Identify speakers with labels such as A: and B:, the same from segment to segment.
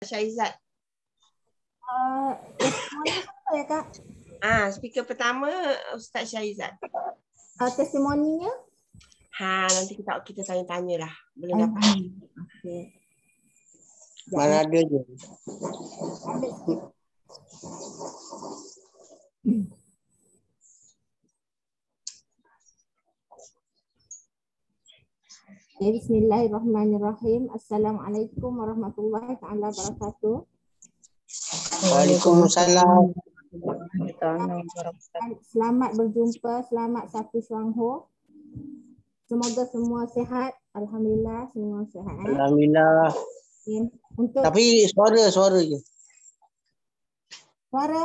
A: Syaizat.
B: Testimoni siapa ya Kak?
A: Speaker pertama Ustaz Syaizat.
B: Testimoninya?
A: Nanti kita tanya-tanya lah. Belum dapat.
B: Okey.
C: Mana ada je.
B: Ada sikit. Bismillahirrahmanirrahim. Assalamualaikum warahmatullahi taala wabarakatuh.
C: Waalaikumsalam.
B: Selamat berjumpa, selamat satu Syuangho. Semoga semua sihat. Alhamdulillah semua sihat.
C: Alhamdulillah.
B: Okay. Untuk
C: Tapi suara je.
B: suara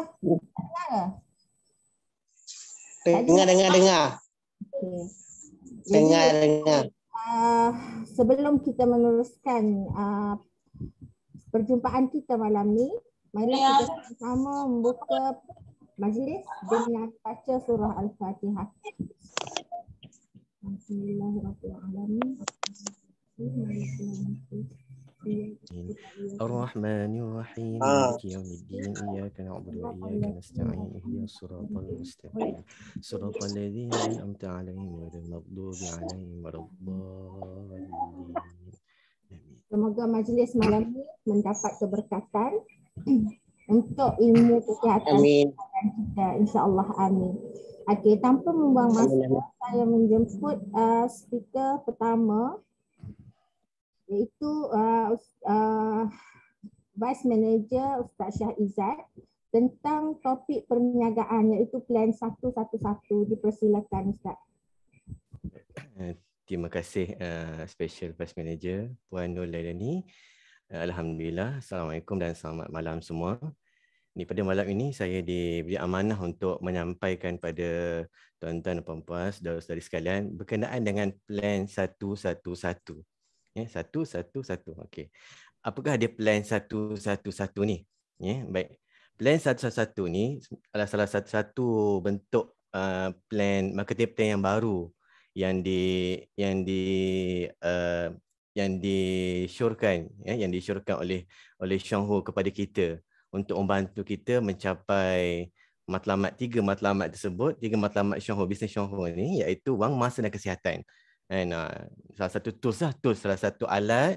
C: Dengar.
B: Okay.
C: Dengar.
B: Sebelum kita meneruskan perjumpaan kita malam ni, marilah kita sama-sama membuka majlis dengan baca surah Al-Fatihah. Bismillahirrahmanirrahim.
D: Ar-Rahmanir-Rahim. Maliki yaumiddin. Iyyaka na'budu wa iyyaka nasta'in. Ihdinas siratal mustaqim. Siratal ladzina an'amta 'alaihim ghairil maghdubi 'alaihim waladdallin.
B: Semoga majlis malam ini mendapat keberkatan untuk ilmu kesihatan kita, insya-Allah, amin. Okey, tanpa membuang masa, saya menjemput speaker pertama, iaitu Vice Manager Ustaz Syaizat tentang topik perniagaan, iaitu Plan 111. Dipersilakan Ustaz.
D: Terima kasih Special Vice Manager Puan Nur Lailani. Alhamdulillah, Assalamualaikum dan selamat malam semua. Pada malam ini saya diberi amanah untuk menyampaikan pada tuan-tuan dan puan-puan, saudara-saudari sekalian berkenaan dengan Plan 111. 111. Okey. Apakah dia Plan 111 ni? Baik. Plan 111 ni adalah salah satu bentuk plan marketing plan yang baru yang disyorkan oleh Syuangho kepada kita untuk membantu kita mencapai tiga matlamat tersebut. Tiga matlamat Syuangho, bisnes Syuangho ni, iaitu wang, masa dan kesihatan. Salah satu salah satu alat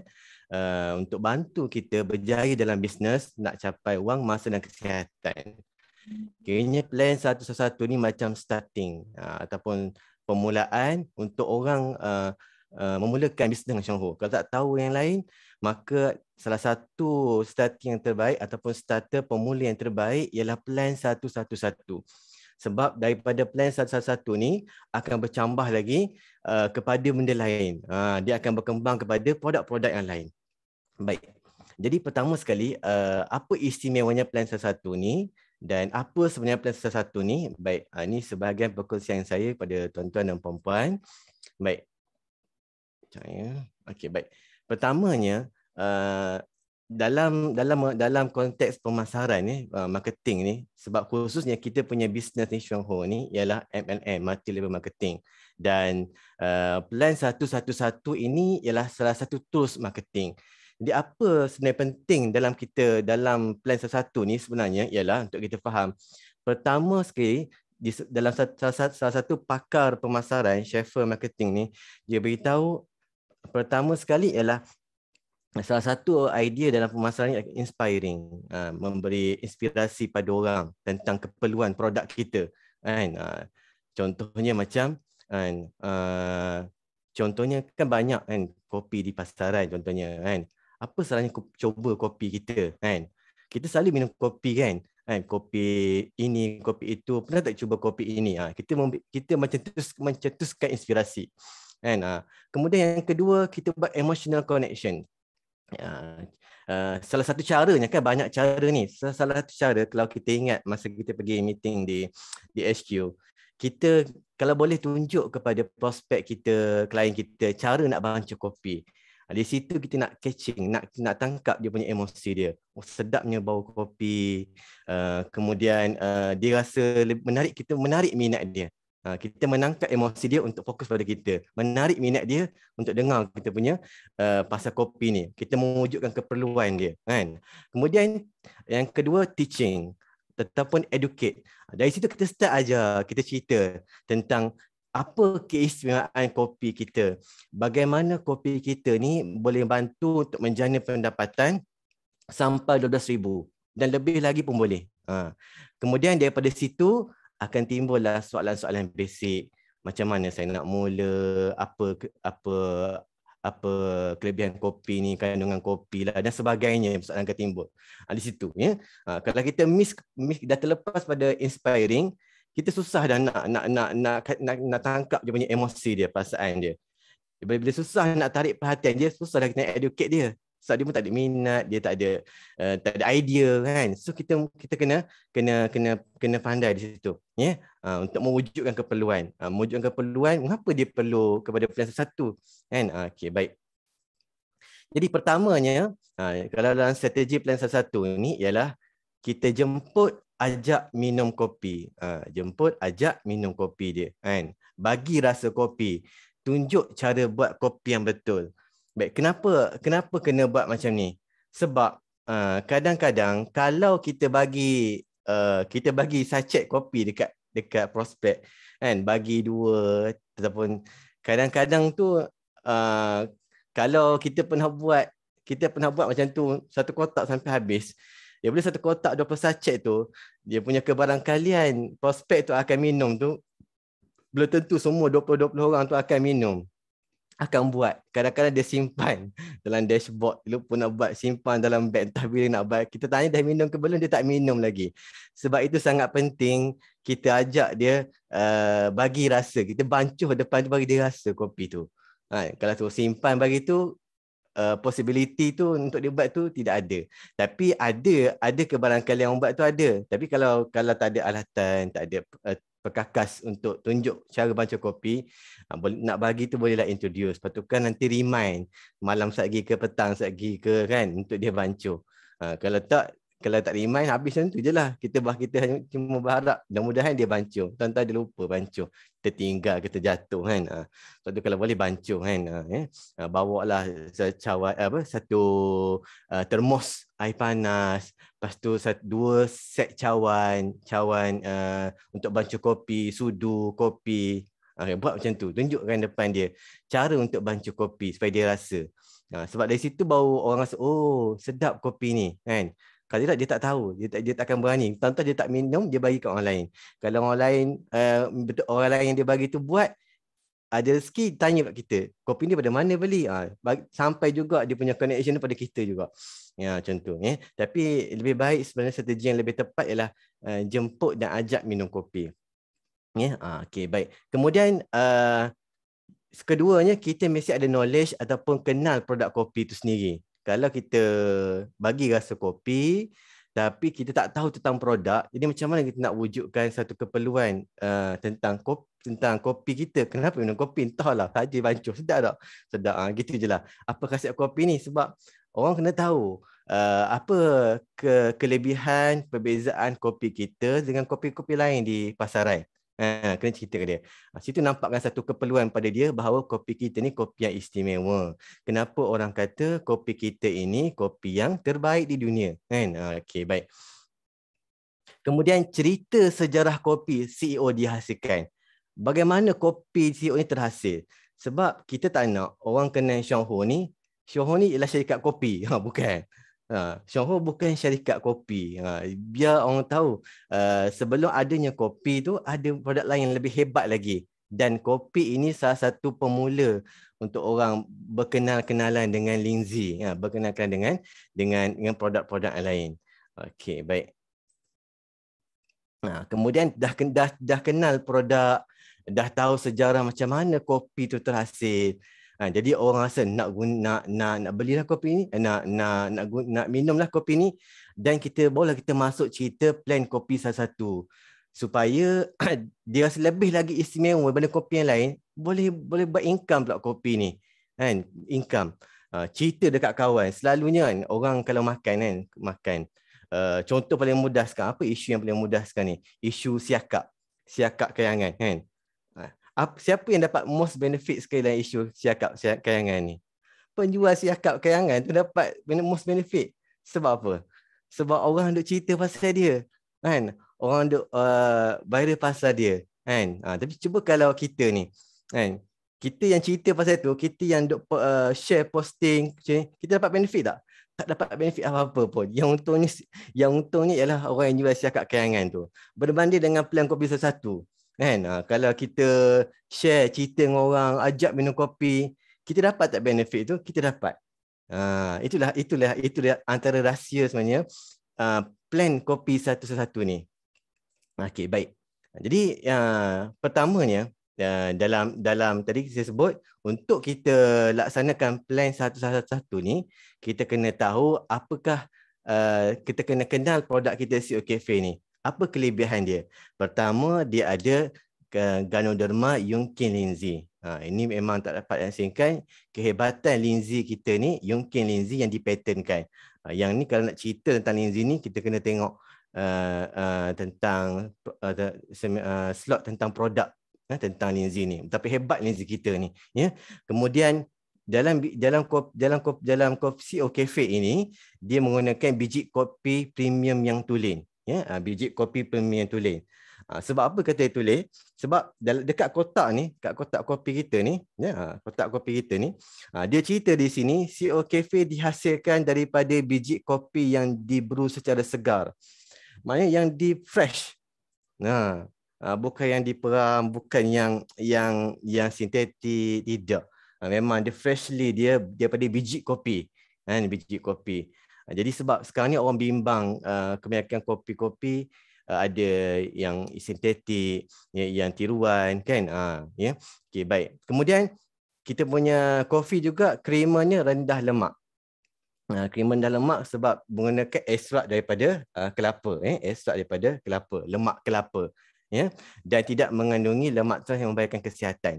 D: untuk bantu kita berjaya dalam bisnes, nak capai wang, masa dan kesihatan. Kiranya Plan 111 ni macam starting ataupun permulaan untuk orang memulakan bisnes dengan Syuangho. Kalau tak tahu yang lain, maka salah satu starting yang terbaik ataupun starter pemula yang terbaik ialah Plan 111. Sebab daripada Plan 111 ni akan bercambah lagi kepada benda lain. Dia akan berkembang kepada produk-produk yang lain. Baik. Jadi pertama sekali, apa istimewanya Plan 111 ni? Dan apa sebenarnya Plan 111 ni? Baik, ini sebahagian perkongsian saya kepada tuan-tuan dan puan-puan. Baik. Okey, baik. Pertamanya, dalam konteks pemasaran ni, marketing ni, sebab khususnya kita punya bisnes ni Syuangho ni ialah MLM, multi level marketing. Dan Plan 111 ini ialah salah satu tools marketing. Jadi apa sebenarnya penting dalam Plan 111 ni sebenarnya ialah untuk kita faham. Pertama sekali, dalam salah satu pakar pemasaran, Schaefer Marketing ni, dia beritahu pertama sekali ialah salah satu idea dalam pemasaran ni inspiring, memberi inspirasi pada orang tentang keperluan produk kita. Contohnya macam, contohnya kan banyak kan kopi di pasaran contohnya kan. Apa salahnya coba kopi kita kan? Kita selalu minum kopi kan? Kopi ini, kopi itu. Pernah tak cuba kopi ini? Kita mencetuskan inspirasi. Kemudian yang kedua, kita buat emotional connection. Salah satu caranya kan, banyak cara ni. Salah satu cara, kalau kita ingat masa kita pergi meeting di HQ, kita kalau boleh tunjuk kepada prospek kita, klien kita, cara nak bancuh kopi. Di situ kita nak catching, nak tangkap dia punya emosi dia. Sedapnya bau kopi. Kemudian dia rasa menarik, kita menarik minat dia. Kita menangkap emosi dia untuk fokus pada kita, menarik minat dia untuk dengar kita punya pasal kopi ni. Kita mewujudkan keperluan dia, kan. Kemudian yang kedua, teaching ataupun educate. Dari situ kita start aja, kita cerita tentang apa keistimewaan kopi kita, bagaimana kopi kita ni boleh bantu untuk menjana pendapatan sampai 12,000 dan lebih lagi pun boleh. Kemudian daripada situ akan timbullah soalan-soalan basic, macam mana saya nak mula, apa kelebihan kopi ni, kandungan kopi lah dan sebagainya, soalan akan timbul di situ, ya. Kalau kita miss dah terlepas pada inspiring, kita susah dah nak tangkap dia punya emosi dia, perasaan dia. Bila susah nak tarik perhatian dia, susah dah kita nak educate dia. Sebab dia pun tak ada minat, dia tak ada idea, kan. So kita kena pandai di situ, ya. Untuk mewujudkan keperluan. Mewujudkan keperluan, mengapa dia perlu kepada plan sesuatu, kan. Okey, baik. Jadi pertamanya, kalau dalam strategi plan sesuatu ni ialah kita jemput, ajak minum kopi. Jemput, ajak minum kopi dia, kan. Bagi rasa kopi, tunjuk cara buat kopi yang betul. Baik, kenapa kena buat macam ni? Sebab kadang-kadang kalau kita bagi sachet kopi dekat prospek, kan, bagi 2 ataupun kadang-kadang tu kalau kita pernah buat macam tu, satu kotak sampai habis. Dia boleh satu kotak 20 sachet tu, dia punya kebarangkalian prospek tu akan minum tu belum tentu semua 20 orang tu akan minum. Akan buat. Kadang-kadang dia simpan dalam dashboard. Lupa nak buat, simpan dalam beg. Entah bila nak buat. Kita tanya dah minum ke belum, dia tak minum lagi. Sebab itu sangat penting kita ajak dia bagi rasa. Kita bancuh depan tu bagi dia rasa kopi tu. Kalau tu simpan bagi tu, possibility tu untuk dia buat tu tidak ada. Tapi ada kebarangkalian yang buat tu ada. Tapi kalau tak ada alatan, tak ada perkakas untuk tunjuk cara bancuh kopi, nak bagi tu bolehlah introduce. Lepas tu kan nanti remind malam satgi ke petang satgi ke, kan, untuk dia bancuh. Kalau tak remind, habis macam tu je lah. Kita hanya cuma berharap mudah-mudahan dia bancuh. Tuan-tuan dia lupa bancuh, kita tinggal, kita jatuh, kan. Sebab tu kalau boleh bancuh, kan. Bawa lah satu termos air panas, lepas tu 2 set cawan untuk bancuh kopi, sudu kopi. Buat macam tu, tunjukkan depan dia cara untuk bancuh kopi supaya dia rasa. Sebab dari situ baru orang rasa, oh sedap kopi ni, kan. Kalau tidak, dia tak tahu, dia tak akan berani. Contoh dia tak minum, dia bagi kat orang lain. Kalau orang lain, orang lain yang dia bagi tu buat, ada rezeki, tanya kat kita, kopi ni pada mana beli? Sampai juga dia punya connection pada kita juga. Ya, macam tu. Tapi lebih baik sebenarnya strategi yang lebih tepat ialah jemput dan ajak minum kopi. Okey, baik. Kemudian keduanya, kita mesti ada knowledge ataupun kenal produk kopi itu sendiri. Kalau kita bagi rasa kopi tapi kita tak tahu tentang produk, jadi macam mana kita nak wujudkan satu keperluan tentang kopi kita? Kenapa minum kopi? Entahlah, saja bancuh, sedap tak? Sedap, gitu je lah. Apa khasiat kopi ni? Sebab orang kena tahu apa kelebihan, perbezaan kopi kita dengan kopi-kopi lain di pasaran. Kena cerita ke dia. Situ nampakkan satu keperluan pada dia bahawa kopi kita ni kopi yang istimewa. Kenapa orang kata kopi kita ini kopi yang terbaik di dunia, kan? Okey, baik. Kemudian cerita sejarah kopi CEO dihasilkan. Bagaimana kopi CEO ni terhasil? Sebab kita tak nak orang kenal Xionghu ni ialah syarikat kopi. Bukan. Xionghu bukan syarikat kopi. Biar orang tahu sebelum adanya kopi tu ada produk lain yang lebih hebat lagi. Dan kopi ini salah satu pemula untuk orang berkenal-kenalan dengan Lindsay, berkenal-kenalan dengan produk-produk lain. Okey, baik. Kemudian dah kenal produk, dah tahu sejarah macam mana kopi tu terhasil. Jadi orang rasa nak belilah kopi ni, nak minumlah kopi ni, dan kita masuk cerita plan kopi salah satu supaya dia rasa lebih lagi istimewa daripada kopi yang lain, boleh buat income pula kopi ni, kan, income. Cerita dekat kawan, selalunya kan orang kalau makan, contoh paling mudah sekarang, apa isu yang paling mudah sekarang ni? Isu siakap kayangan, kan. Siapa yang dapat most benefit sekali dalam isu siakap kayangan ni? Penjual siakap kayangan tu dapat most benefit. Sebab apa? Sebab orang duk cerita pasal dia, kan? Orang duk viral pasal dia, kan? Tapi cuba kalau kita ni, kan? Kita yang cerita pasal tu, kita yang duk share posting, kita dapat benefit tak? Tak dapat benefit apa-apa pun. Yang untungnya ialah orang yang jual siakap kayangan tu. Berbanding dengan plan kopi satu-satu, kan? Kalau kita share cerita dengan orang, ajak minum kopi, kita dapat tak benefit tu? Kita dapat. Itulah antara rahsia sebenarnya plan kopi satu-satu ni. Okey, baik. Jadi pertamanya dalam tadi saya sebut, untuk kita laksanakan plan satu-satu ni, kita kena tahu apakah kita kena kenal produk kita CO Cafe ni. Apa kelebihan dia? Pertama, dia ada Ganoderma Yunqin Linzi. Ini memang tak dapat asingkan. Kehebatan linzi kita ni, Yunqin Linzi yang dipatenkan. Yang ni kalau nak cerita tentang linzi ni, kita kena tengok tentang slot tentang produk tentang linzi ni. Tapi hebat linzi kita ni. Ya. Kemudian dalam CO Cafe ini, dia menggunakan biji kopi premium yang tulen. Ya, biji kopi premium yang tulen. Sebab apa kata tulen? Sebab dekat kotak ni, kat kotak kopi kita ni, ya, kotak kopi kita ni, dia cerita di sini CO Cafe dihasilkan daripada biji kopi yang dibrew secara segar. Maknanya yang di fresh. Bukan yang diperam, bukan yang sintetik, tidak. Memang dia freshly, dia daripada biji kopi. Biji kopi. Jadi sebab sekarang ni orang bimbang kebanyakan kopi-kopi ada yang sintetik, yang tiruan, kan? Ya. Okey, baik. Kemudian kita punya kopi juga kremanya rendah lemak. Krema rendah lemak sebab menggunakan ekstrak daripada kelapa, ekstrak daripada kelapa, lemak kelapa, ya. Dan tidak mengandungi lemak trans yang membahayakan kesihatan.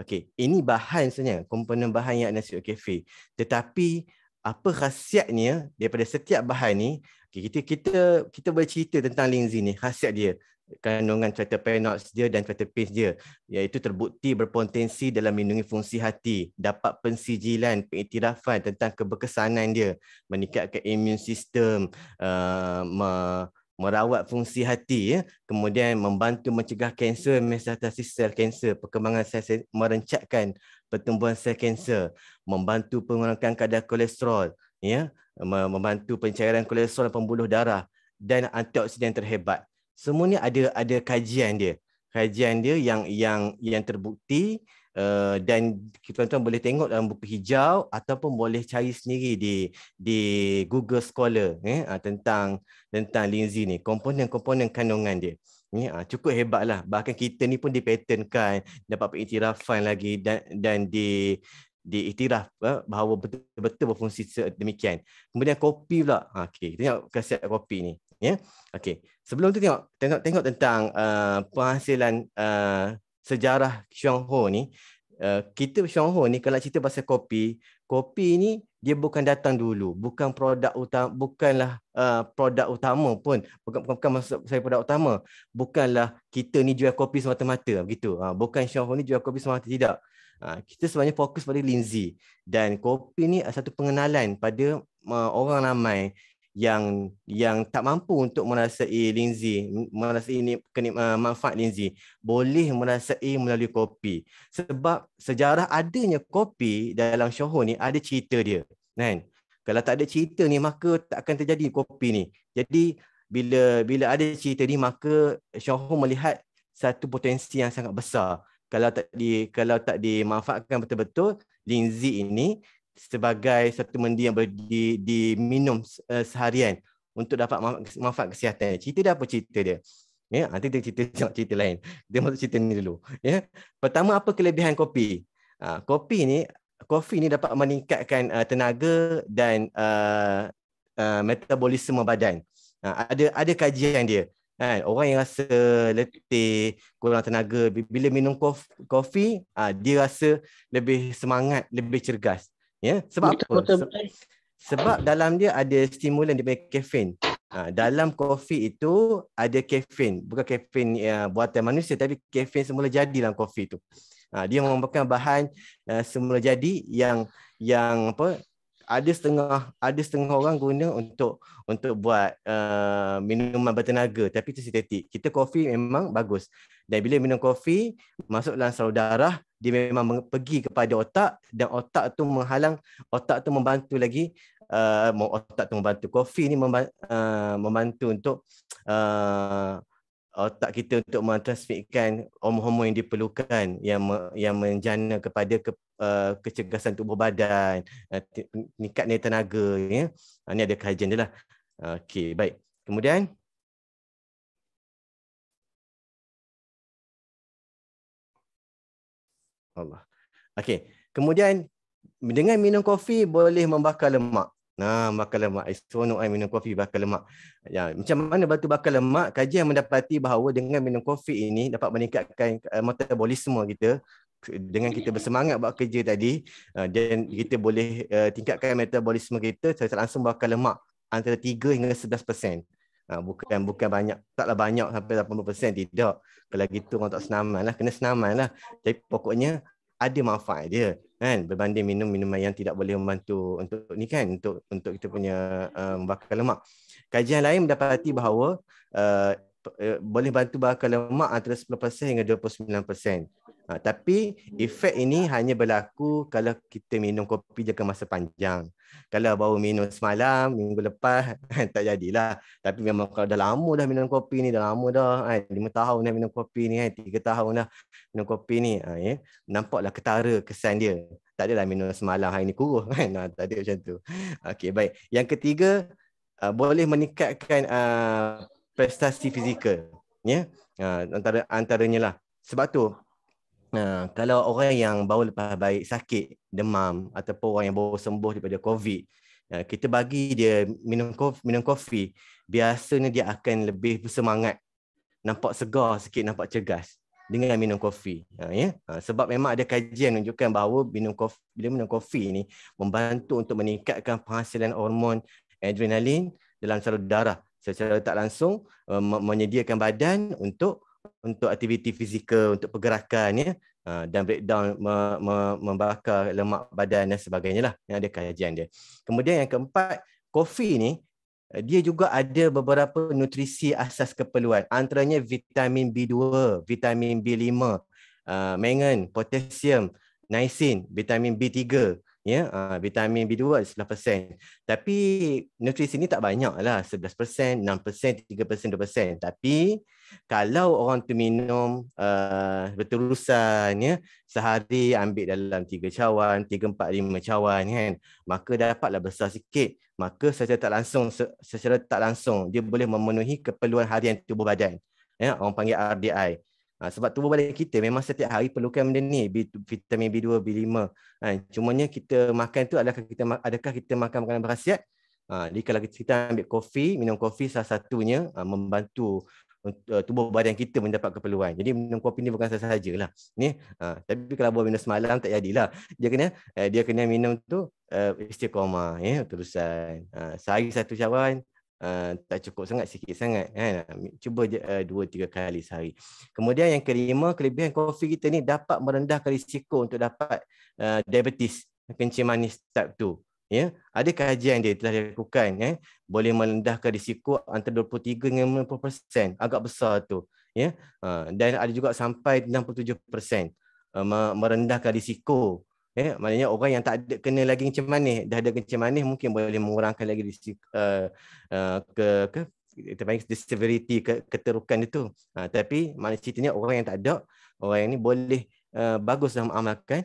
D: Okey, ini bahan sebenarnya, komponen bahan yang ada CO Cafe. Tetapi apa khasiatnya daripada setiap bahan ni? Kita boleh cerita tentang linzi ni, khasiat dia, kandungan terpenols dia dan terpens dia, iaitu terbukti berpotensi dalam melindungi fungsi hati, dapat pensijilan, pengiktirafan tentang keberkesanan dia, meningkatkan imun sistem, merawat fungsi hati, ya. Kemudian membantu mencegah kanser, metastasis sel kanser, perkembangan sel, merencatkan pertumbuhan sel kanser, membantu pengurangan kadar kolesterol, ya, membantu pencairan kolesterol dan pembuluh darah, dan antioksidan terhebat. Semuanya ada kajian dia. Kajian dia yang terbukti, dan tuan-tuan boleh tengok dalam buku hijau ataupun boleh cari sendiri di Google Scholar, tentang linzi ni, komponen-komponen kandungan dia. Cukup hebatlah. Bahkan kita ni pun dipatenkan, dapat pengiktirafan lagi, dan diiktiraf bahawa betul-betul berfungsi demikian. Kemudian kopi pula. Okey, kita tengok khasiat kopi ni, ya. Okey. Sebelum tu tengok tentang penghasilan sejarah Xuanhou ni. Kita Xuanhou ni kalau cerita pasal kopi ni dia bukan datang dulu, bukan produk utama, bukanlah produk utama pun, bukan maksud saya produk utama. Bukanlah kita ni jual kopi semata-mata begitu. Bukan Xuanhou ni jual kopi semata, tidak. Kita sebenarnya fokus pada linzi, dan kopi ni satu pengenalan pada orang ramai yang tak mampu untuk merasai linzi, merasai manfaat linzi, boleh merasai melalui kopi. Sebab sejarah adanya kopi dalam Xuanhou ni ada cerita dia, kan? Kalau tak ada cerita ni, maka tak akan terjadi kopi ni. Jadi bila ada cerita ni, maka Xuanhou melihat satu potensi yang sangat besar. Kalau tak dimanfaatkan betul-betul, linzi ini sebagai satu mendi yang boleh diminum seharian untuk dapat manfaat kesihatan. Cerita dia apa cerita dia? Ya, nanti kita tengok cerita lain. Kita masuk cerita ni dulu. Ya. Pertama, apa kelebihan kopi? Kopi ni dapat meningkatkan tenaga dan metabolisme badan. Ada kajian dia. Orang yang rasa letih, kurang tenaga, bila minum kopi, dia rasa lebih semangat, lebih cergas. Ya, sebab apa? Sebab dalam dia ada stimulan daripada kafein. Dalam kopi itu ada kafein, bukan kafein buatan manusia tapi kafein semula jadi dalam kopi itu. Dia merupakan bahan semula jadi yang apa, ada setengah orang guna untuk buat minuman bertenaga, tapi itu sintetik. Kita kopi memang bagus. Dan bila minum kopi masuk dalam saluran darah, dia memang pergi kepada otak, dan otak tu membantu lagi. Otak tu membantu, kopi ni membantu untuk otak kita untuk mentransmitkan hormon-hormon yang diperlukan, yang menjana kepada kecergasan tubuh badan, meningkat nilai tenaga, ya. Ini ada kajian dia lah. Okey, baik. Kemudian Allah. Okey. Kemudian dengan minum kopi boleh membakar lemak. Bakar lemak. Seronok minum kopi bakar lemak. Ya, macam mana batu bakar lemak? Kajian mendapati bahawa dengan minum kopi ini dapat meningkatkan metabolisme kita. Dengan kita bersemangat buat kerja tadi, dan kita boleh tingkatkan metabolisme kita, secara langsung bakar lemak antara 3 hingga 11%. Bukan banyak, taklah banyak sampai 80%, tidak. Kalau gitu orang tak senaman lah, kena senaman lah. Tapi pokoknya ada manfaat dia, kan, berbanding minum minuman yang tidak boleh membantu untuk ni, kan, untuk kita punya membakar lemak. Kajian lain mendapati bahawa boleh bantu bakar lemak antara 10% hingga 29%. Tapi efek ini hanya berlaku kalau kita minum kopi jangka masa panjang. Kalau baru minum semalam, minggu lepas, tak jadilah. Tapi memang kalau dah lama dah minum kopi ni, dah lama dah, 5 tahun dah minum kopi ni, 3 tahun dah minum kopi ni, ya, nampaklah ketara kesan dia. Tak adalah minum semalam, hari ni kurus, kan? Tak ada macam tu. Okey, baik. Yang ketiga, boleh meningkatkan prestasi fizikal, ya. Antaranya lah. Sebab tu kalau orang yang baru lepas baik sakit, demam, ataupun orang yang baru sembuh daripada COVID, kita bagi dia minum kopi, biasanya dia akan lebih bersemangat, nampak segar sikit, nampak cergas dengan minum kopi. Sebab memang ada kajian menunjukkan bahawa bila minum kopi ni membantu untuk meningkatkan penghasilan hormon adrenalin dalam saluran darah, secara tak langsung menyediakan badan untuk aktiviti fizikal, untuk pergerakan, ya, dan breakdown, membakar lemak badan dan sebagainya lah. Yang ada kajian dia. Kemudian yang keempat, kopi ni dia juga ada beberapa nutrisi asas keperluan, antaranya vitamin B2, vitamin B5, mangan, potasium, niacin, vitamin B3, ya, vitamin B2 11%. Tapi nutrisi ni tak banyak lah, 11%, 6%, 3%, 2%. Tapi kalau orang tu minum berterusan, ya, sehari ambil dalam 3 cawan, 3, 4, 5 cawan, kan, maka dapatlah besar sikit. Maka secara tak langsung dia boleh memenuhi keperluan harian tubuh badan, ya, orang panggil RDI. Sebab tubuh badan kita memang setiap hari perlukan benda ni, vitamin B2, B5. Cumanya kita makan tu, adakah kita makan makanan berkhasiat? Jadi kalau kita ambil kopi, minum kopi salah satunya membantu tubuh badan kita mendapat keperluan. Jadi minum kopi ni bukan sahaja lah. Tapi kalau baru minum semalam tak jadilah. Dia kena minum tu istiqamah, ya, terusan. Sehari 1 cawan tak cukup sangat, sikit sangat, kan? Cuba 2-3 kali sehari. Kemudian yang kelima, kelebihan kopi kita ni dapat merendahkan risiko untuk dapat diabetes, kencing manis type 2. Ya, ada kajian dia telah dilakukan, ya, boleh merendahkan risiko antara 23 hingga 50%, agak besar tu, ya. Dan ada juga sampai 67% merendahkan risiko. Maknanya orang yang tak ada kena lagi kencing manis, dah ada kencing manis, mungkin boleh mengurangkan lagi risiko kita panggil severity, keterukan itu. Tapi maknanya ceritanya orang yang tak ada, orang yang ni boleh bagus dalam mengamalkan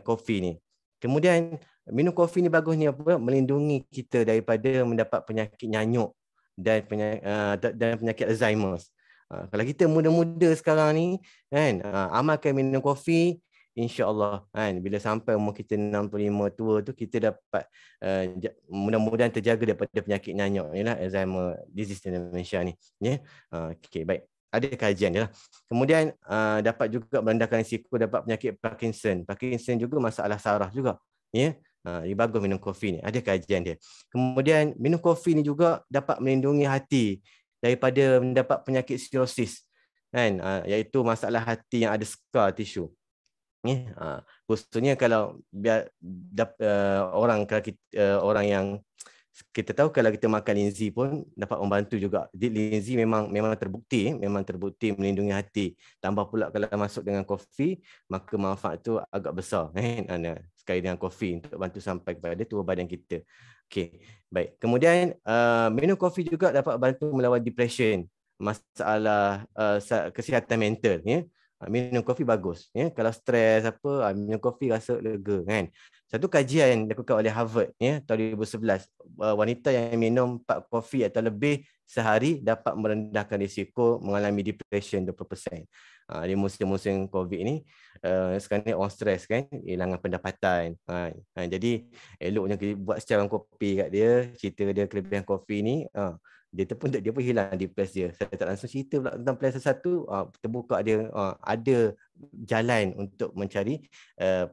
D: kopi ni. Kemudian minum kopi ni bagus ni apa? Melindungi kita daripada mendapat penyakit nyanyuk dan penyakit Alzheimer. Kalau kita muda-muda sekarang ni, kan, amalkan minum kopi, insya-Allah, kan, bila sampai umur kita 65 tua tu, kita dapat mudah-mudahan terjaga daripada penyakit nyanyuk ni lah, Alzheimer disease dementia ni, ya. Okey, baik. Ada kajian dia lah. Kemudian dapat juga merendahkan risiko dapat penyakit Parkinson. Parkinson juga masalah saraf juga, ya. Dia bagus minum kopi ni. Ada kajian dia. Kemudian minum kopi ni juga dapat melindungi hati daripada mendapat penyakit cirrhosis, kan, iaitu masalah hati yang ada scar tisu. Khususnya kalau orang yang kita tahu kalau kita makan linzi pun dapat membantu juga. Jadi linzi memang terbukti melindungi hati. Tambah pula kalau masuk dengan kopi, maka manfaat tu agak besar, sekali dengan kopi untuk bantu sampai kepada tubuh badan kita. Okey, baik. Kemudian minum kopi juga dapat bantu melawan depression, masalah kesihatan mental, ya. Minum kopi bagus, ya. Kalau stres minum kopi rasa lega, kan. Satu kajian dilakukan oleh Harvard, ya, tahun 2011, wanita yang minum 4 kopi atau lebih sehari dapat merendahkan risiko mengalami depression 20%. Di musim-musim COVID ni, sekarang ni orang stres, kan, hilangan pendapatan. Jadi eloknya kita buat secawan kopi kat dia, cerita dia kelebihan kopi ni, dia pun hilang depresi dia. Saya tak langsung cerita pula tentang plan sesuatu, terbuka dia ada jalan untuk mencari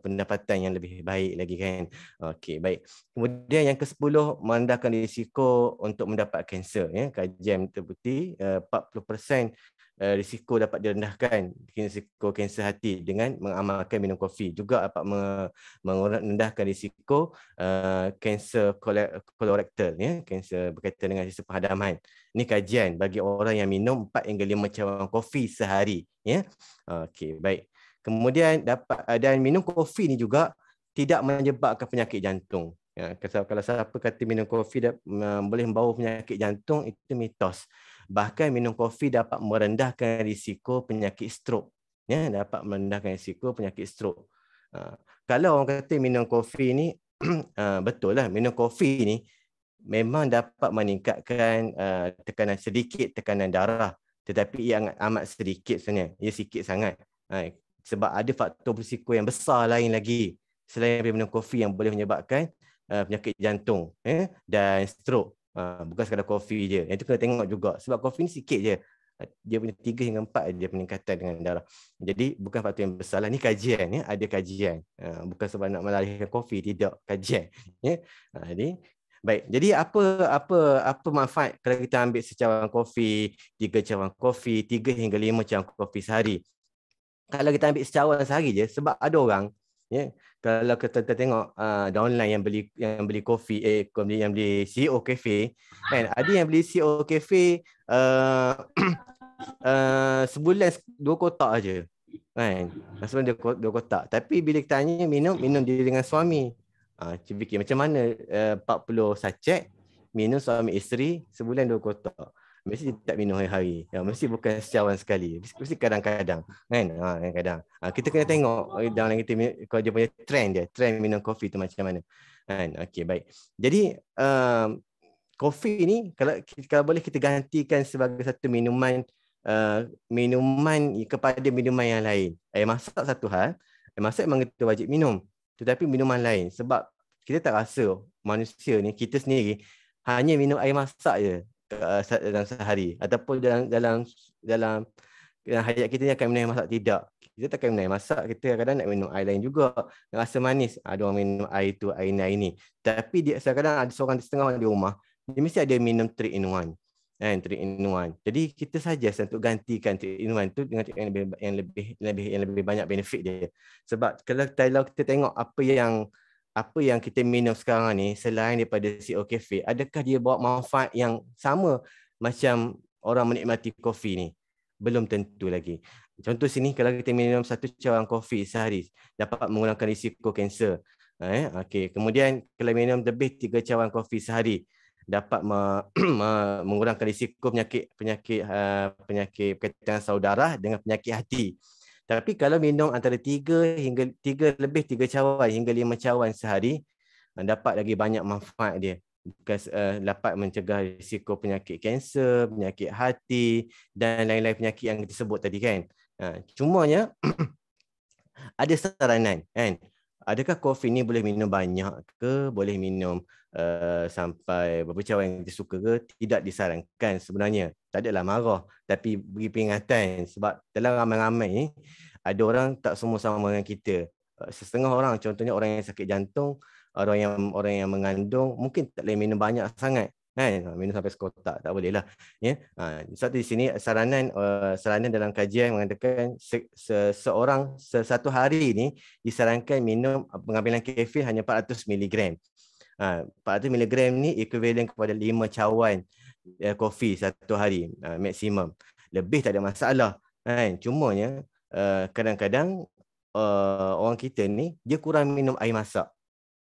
D: pendapatan yang lebih baik lagi, kan. Okey, baik. Kemudian yang ke-10, merendahkan risiko untuk mendapat kanser, ya. Kajian terbukti 40% risiko dapat direndahkan, risiko kanser hati dengan mengamalkan minum kopi. Juga dapat merendahkan risiko kanser kolorektal, ya, kanser berkaitan dengan sistem penghadaman. Ini kajian bagi orang yang minum 4 hingga 5 cawan kopi sehari, ya. Okey, baik. Kemudian dan minum kopi ni juga tidak menyebabkan penyakit jantung. Ya, kalau siapa kata minum kopi boleh membawa penyakit jantung, itu mitos. Bahkan minum kopi dapat merendahkan risiko penyakit stroke. Ya, dapat merendahkan risiko penyakit stroke. Kalau orang kata minum kopi ni, betul lah, minum kopi ni memang dapat meningkatkan sedikit tekanan darah. Tetapi ia amat sedikit sebenarnya. Ia sikit sangat. Sebab ada faktor berisiko yang besar lain lagi selain minum kopi yang boleh menyebabkan penyakit jantung, dan stroke. Bukan sekadar kopi je. Yang itu kena tengok juga. Sebab kopi ni sikit je. Dia punya 3 hingga 4 dia peningkatan dengan darah. Jadi bukan faktor yang besar lah. Ni kajian, ya. Ada kajian. Bukan sebab nak melarikan kopi, tidak. Kajian. Ya. Baik. Jadi apa manfaat kalau kita ambil secawan kopi, 3 cawan kopi, 3 hingga 5 cawan kopi sehari? Kalau kita ambil secawan sehari je, sebab ada orang, ya, kalau kita tengok downline yang beli kopi, yang beli CEO Cafe, kan, ada yang beli CEO Cafe sebulan 2 kotak aja, kan, sebulan 2 kotak. Tapi bila kita tanya minum dia dengan suami, fikir macam mana 40 sachet minum suami isteri sebulan 2 kotak. Mesti tak minum hari-hari. Ya, mesti bukan secawan sekali. Mesti kadang-kadang, kan? Kadang-kadang. Kita kena tengok dalam kita kalau dia punya trend minum kopi tu macam mana. Kan? Okey, baik. Jadi kopi ni kalau boleh kita gantikan sebagai satu minuman kepada minuman yang lain. Air masak satu hal. Air masak memang kita wajib minum. Tetapi minuman lain, sebab kita tak rasa manusia ni, kita sendiri hanya minum air masak je dalam sehari, ataupun dalam hayat kita ni akan minum air masak. Tidak, kita tak akan minum air masak. Kita kadang-kadang nak minum air lain juga, rasa manis. Ada orang minum air tu, air ni. Tapi kadang-kadang ada seorang setengah orang di rumah, dia mesti ada minum 3 in 1, kan, 3 in 1. Jadi kita suggest untuk gantikan 3 in 1 tu dengan yang lebih banyak benefit dia. Sebab kalau kita tengok apa yang kita minum sekarang ni, selain daripada CEO Cafe, adakah dia bawa manfaat yang sama macam orang menikmati kopi ni? Belum tentu lagi. Contoh sini, kalau kita minum 1 cawan kopi sehari, dapat mengurangkan risiko kanser. Okey. Kemudian kalau minum lebih 3 cawan kopi sehari, dapat mengurangkan risiko penyakit berkaitan saluran darah dengan penyakit hati. Tapi kalau minum antara 3 cawan hingga 5 cawan sehari, dapat lagi banyak manfaat dia. Dapat mencegah risiko penyakit kanser, penyakit hati dan lain-lain penyakit yang kita sebut tadi, kan. Cumanya ada saranan, kan. Adakah kopi ni boleh minum banyak ke? Boleh minum sampai berapa cawan yang kita suka ke? Tidak disarankan sebenarnya. Tak adalah marah, tapi beri peringatan. Sebab dalam ramai-ramai ni, ada orang tak semua sama dengan kita. Setengah orang, contohnya orang yang sakit jantung, orang yang mengandung mungkin tak boleh minum banyak sangat. Kan? Minum sampai sekotak tak boleh lah. Ya. Sebab di sini saranan dalam kajian mengatakan seorang satu hari ni disarankan minum pengambilan kafein hanya 400 mg. 400 mg ni equivalent kepada 5 cawan kopi satu hari maksimum. Lebih tak ada masalah. Kan? Cumanya kadang-kadang orang kita ni dia kurang minum air masak.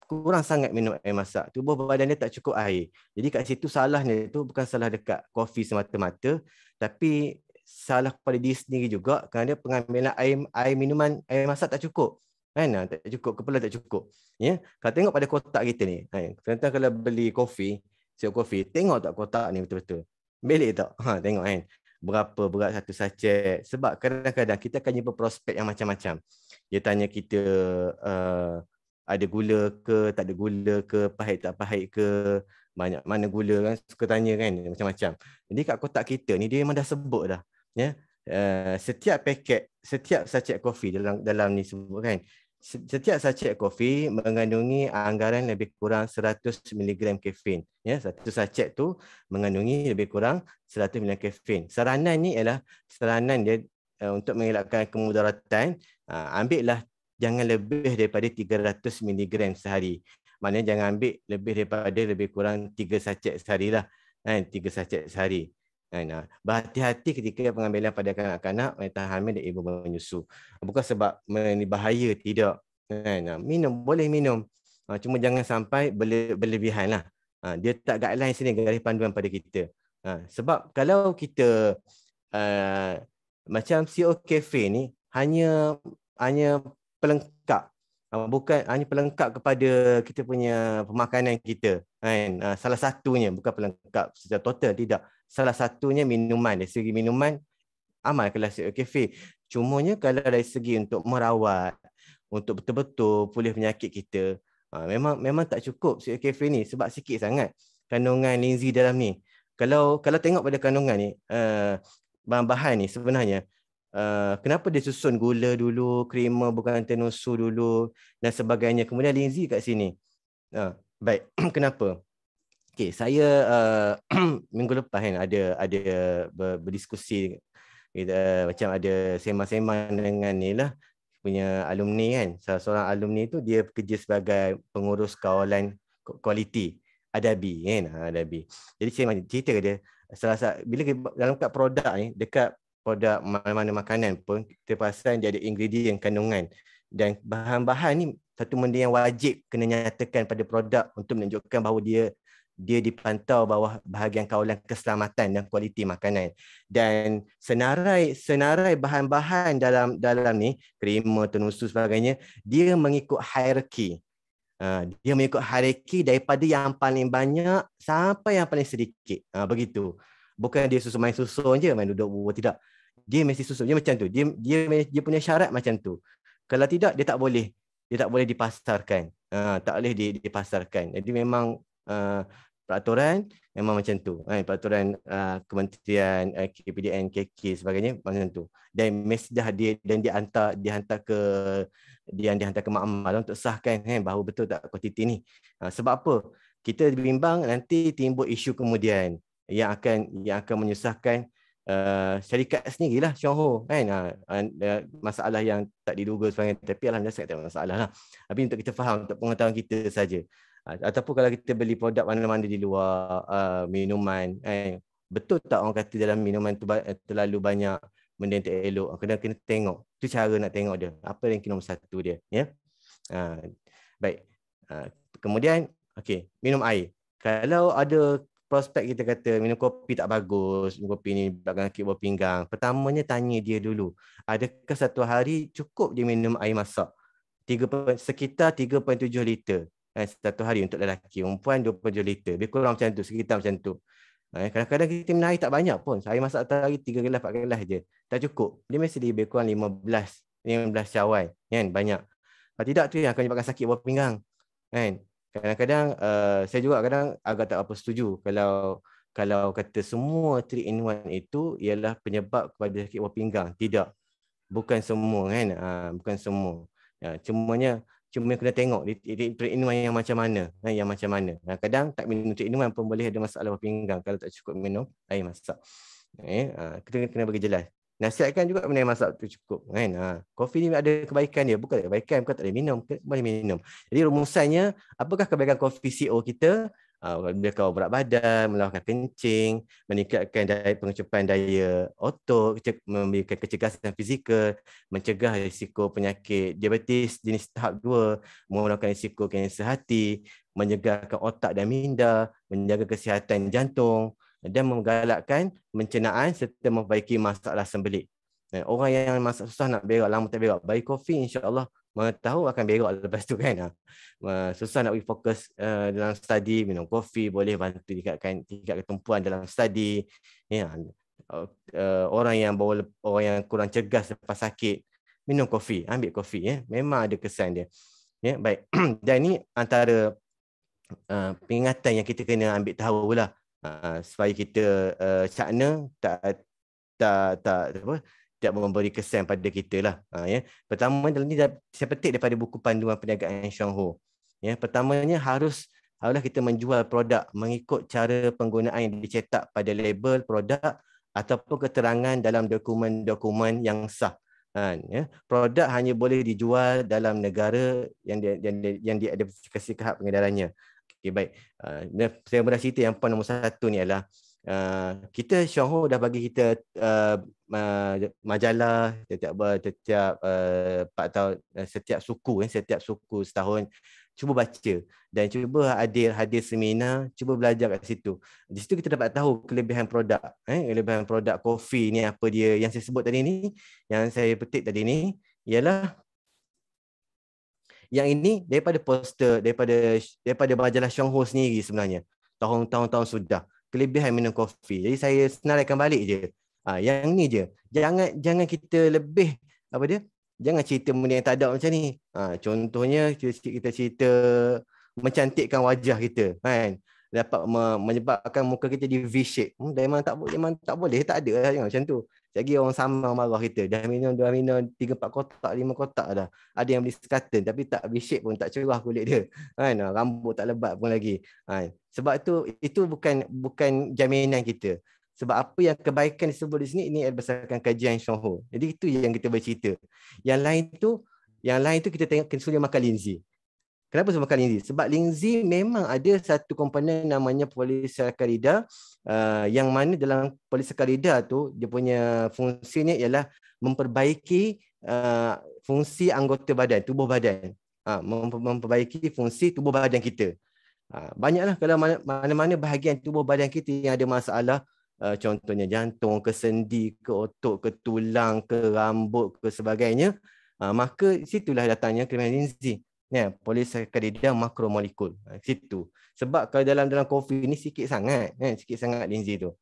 D: Kurang sangat minum air masak. Tubuh badan dia tak cukup air. Jadi kat situ salahnya tu bukan salah dekat kopi semata-mata, tapi salah pada diri sendiri juga kerana pengambilan air masak tak cukup. Kan? Tak cukup, kepala tak cukup. Ya, kalau tengok pada kotak kita ni, contoh kalau beli kopi, siap kopi, tengok tak kotak ni betul-betul. Belik tak? Tengok kan. Berapa berat satu sachet. Sebab kadang-kadang kita akan jumpa prospek yang macam-macam. Dia tanya kita ada gula ke, tak ada gula ke, pahit tak pahit ke, banyak mana gula kan, suka tanya kan, macam-macam. Jadi kat kotak kita ni dia memang dah sebut dah. Ya. Setiap paket, setiap sachet kopi dalam ni sebut kan, setiap sachet kopi mengandungi anggaran lebih kurang 100 mg kafein. Ya, satu sachet tu mengandungi lebih kurang 100 mg kafein. Saranan ni ialah saranan dia untuk mengelakkan kemudaratan, ambillah jangan lebih daripada 300 mg sehari. Maknanya jangan ambil lebih daripada lebih kurang 3 sachet sehari lah. 3 sachet sehari. Berhati-hati ketika pengambilan pada kanak-kanak, wanita hamil dan ibu menyusu. Bukan sebab bahaya, tidak. Minum, boleh minum. Cuma jangan sampai berlebihan lah. Dia tak guideline sini, garis panduan pada kita. Sebab kalau kita macam CO cafe ni hanya pelengkap, bukan hanya pelengkap kepada kita punya pemakanan kita kan. Salah satunya, bukan pelengkap secara total, tidak, salah satunya minuman. Dari segi minuman amalkanlah CO cafe. Cumanya kalau dari segi untuk merawat, untuk betul-betul pulih penyakit kita, memang tak cukup CO cafe ni, sebab sikit sangat kandungan linzi dalam ni. Kalau tengok pada kandungan ni, bahan-bahan ni sebenarnya kenapa dia susun gula dulu, krema bukan tenusu dulu dan sebagainya, kemudian linzi kat sini. Baik, kenapa? Okey, saya minggu lepas kan ada berdiskusi, macam ada sembang-sembang dengan ni lah punya alumni kan. Salah seorang alumni tu dia bekerja sebagai pengurus kawalan kualiti Adabi kan, Adabi. Jadi saya cerita ke dia, bila dalam kat produk ni, dekat produk mana-mana makanan pun kita perasan dia ada ingredient kandungan, dan bahan-bahan ni satu benda yang wajib kena nyatakan pada produk untuk menunjukkan bahawa dia dipantau bawah bahagian kawalan keselamatan dan kualiti makanan. Dan senarai bahan-bahan dalam ni, krema, tenusu sebagainya, dia mengikut hierarki. Dia mengikut hierarki daripada yang paling banyak sampai yang paling sedikit. Begitu. Bukan dia main susun je, main duduk buat, tidak. Dia mesti susun. Dia macam tu. Dia punya syarat macam tu. Kalau tidak, dia tak boleh dipasarkan. Tak boleh dipasarkan. Jadi memang peraturan memang macam tu. Peraturan Kementerian KPDN, KK sebagainya macam tu. Dan mesti dah dihantar ke makmal untuk sahkan bahawa betul tak kuantiti ni. Sebab apa? Kita bimbang nanti timbul isu kemudian yang akan menyusahkan syarikat sendirilah, Syonghor kan. Masalah yang tak diduga sebagainya, tapi alhamdulillah saya tak ada masalah lah. Tapi untuk kita faham, untuk pengetahuan kita saja. Ataupun kalau kita beli produk mana-mana di luar, minuman, betul tak orang kata dalam minuman tu terlalu banyak benda yang tak elok? Kena tengok. Itu cara nak tengok dia. Apa ranking nombor 1 dia, ya. Baik. Kemudian okey, minum air. Kalau ada prospek kita kata minum kopi tak bagus, minum kopi ni belakang sakit buah pinggang, pertamanya tanya dia dulu, adakah satu hari cukup dia minum air masak sekitar 3.7 liter satu hari untuk lelaki, perempuan 2.7 liter, lebih kurang macam tu, sekitar macam tu. Kadang-kadang kita minum air tak banyak pun, air masak satu hari 3 gelas 4 gelas je, tak cukup. Dia mesti lebih kurang 15 cawan kan, banyak. Kalau tidak tu yang akan menyebabkan sakit buah pinggang kan. Kadang-kadang saya juga kadang agak tak apa setuju kalau kata semua 3-in-1 itu ialah penyebab kepada sakit buah pinggang. Tidak. Bukan semua kan. Bukan semua. Cuma kena tengok treatment yang macam mana. Yang macam mana. Kadang tak minum treatment pun boleh ada masalah pinggang kalau tak cukup minum air masak. Kita kena bagi jelas. Nasihatkan juga benda yang masak tu cukup kan. Kopi ni ada kebaikan dia, bukan kebaikan, bukan tak boleh minum, boleh minum. Jadi rumusannya, apakah kebaikan kopi CO kita? Memberikan berat badan, melakukan kencing, meningkatkan pengecupan daya otot, memberikan kecergasan fizikal, mencegah risiko penyakit diabetes jenis tahap 2, mengurangkan risiko kanser hati, menyegarkan otak dan minda, menjaga kesihatan jantung, dan menggalakkan pencernaan serta memperbaiki masalah sembelit. Orang yang masak susah nak berak, lama tak berak, bagi kopi insya-Allah mana tahu akan berak lepas tu kan. Susah nak bagi fokus dalam study, minum kopi boleh bantu tingkatkan ketumpuan dalam study. Orang yang kurang cergas lepas sakit, minum kopi, ambil kopi memang ada kesan dia. Baik. Dan ni antara peringatan yang kita kena ambil tahu lah. Supaya kita cakna tak memberi kesan pada kita lah. Pertama dalam ni saya petik daripada buku panduan perniagaan Chuang Ho. Pertamanya haruslah kita menjual produk mengikut cara penggunaan yang dicetak pada label produk ataupun keterangan dalam dokumen-dokumen yang sah. Produk hanya boleh dijual dalam negara yang diidentifikasi ke hak pengedarannya. Okay, baik. Saya dah cerita yang poin nombor 1 ni adalah kita Chuang Ho dah bagi kita majalah setiap 4 tahun, setiap suku setahun. Cuba baca dan cuba hadir seminar, cuba belajar kat situ. Di situ kita dapat tahu kelebihan produk. Kelebihan produk kopi ni apa dia yang saya sebut tadi ni, yang saya petik tadi ni ialah yang ini daripada poster, daripada majalah Chuang Ho sendiri sebenarnya. Tahun-tahun sudah. Kelebihan minum kopi. Jadi saya senaraikan balik je. Yang ni je. Jangan kita lebih, jangan cerita benda yang tak ada macam ni. Contohnya kita cerita mencantikkan wajah kita. Kan? Dapat menyebabkan muka kita di V-shape. Memang tak boleh. Tak ada lah macam tu. Lagi orang sama marah kita. Dah minum 3-4 kotak, 5 kotak dah. Ada yang beli sekatan tapi tak V-shape pun, tak cerah kulit dia. Kan? Rambut tak lebat pun lagi. Sebab itu bukan jaminan kita. Sebab apa yang kebaikan disebut di sini, ini berdasarkan kajian Chuang Ho. Jadi itu yang kita bercerita. Yang lain tu kita tengok suruh makan linzi. Kenapa suruh makan linzi? Sebab linzi memang ada satu komponen namanya polisakarida, yang mana dalam polisakarida tu dia punya fungsinya ialah memperbaiki fungsi anggota badan, tubuh badan. Memperbaiki fungsi tubuh badan kita. Banyaklah kalau mana-mana bahagian tubuh badan kita yang ada masalah, contohnya jantung, ke sendi, ke otot, ke tulang, ke rambut, ke sebagainya, maka situlah datangnya kelebihan linzi. Polisakarida makromolekul. Situ. Sebab kalau dalam kopi ni sikit sangat linzi tu.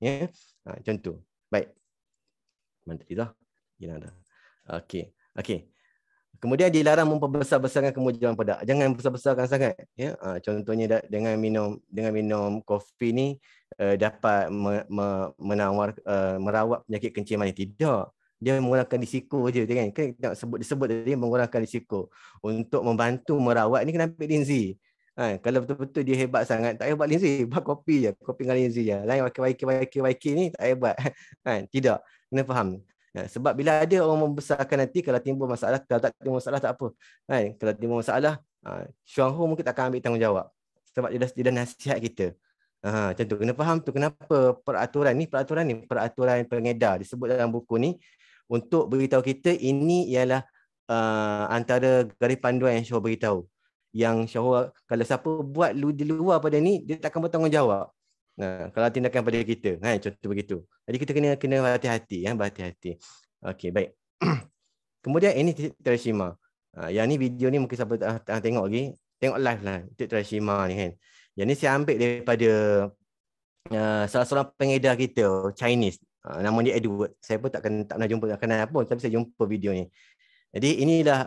D: Macam tu. Baik. Menteri dah. Okey. Kemudian dilarang memperbesar-besarkan kemudahan produk. Jangan besar-besarkan sangat. Contohnya dengan minum kopi ni dapat merawat penyakit kencing manis. Tidak. Dia mengurangkan risiko je kan. Kita disebut tadi mengurangkan risiko. Untuk membantu merawat ni kena ambil linzi. Kalau betul-betul dia hebat sangat, tak hebat linzi, buat kopi je. Kopi dengan linzi je. Lain waiki ni tak hebat. Tidak. Kena faham. Sebab bila ada orang membesarkan nanti, kalau timbul masalah, kalau tak timbul masalah tak apa. Kalau timbul masalah, Chuang Ho mungkin tak akan ambil tanggungjawab. Sebab dia dah nasihat kita. Macam tu. Kena faham tu kenapa peraturan pengedar disebut dalam buku ni, untuk beritahu kita ini ialah antara garis panduan yang Chuang Ho beritahu. Yang Chuang Ho, kalau siapa buat di luar pada ni, dia tak akan bertanggungjawab. Kalau tindakan pada kita, contoh begitu. Jadi kita kena berhati-hati, berhati-hati. Okey, baik. Kemudian ini Terashima. Yang ni video ni mungkin siapa tak tengok lagi, tengok live lah Terashima ni kan. Yang ni saya ambil daripada salah seorang pengedar kita, Chinese. Nama dia Edward. Saya pun tak pernah jumpa, tak kenal pun, tapi saya jumpa video ni. Jadi inilah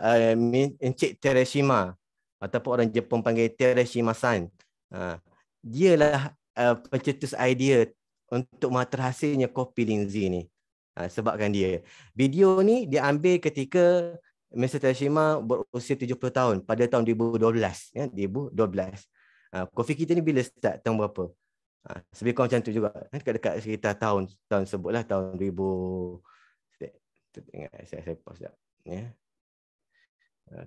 D: Encik Terashima, ataupun orang Jepun panggil Terashima-san. Dialah pencetus idea untuk terhasilnya kopi linzi ni. Sebabkan dia. Video ni dia ambil ketika Mr. Terashima berusia 70 tahun pada tahun 2012. Ya, 2012. Coffee kita ni bila start? Tahun berapa? Lebih kurang macam tu juga. Dekat-dekat sekitar tahun sebutlah tahun 2000. Saya pause sekejap. Ya.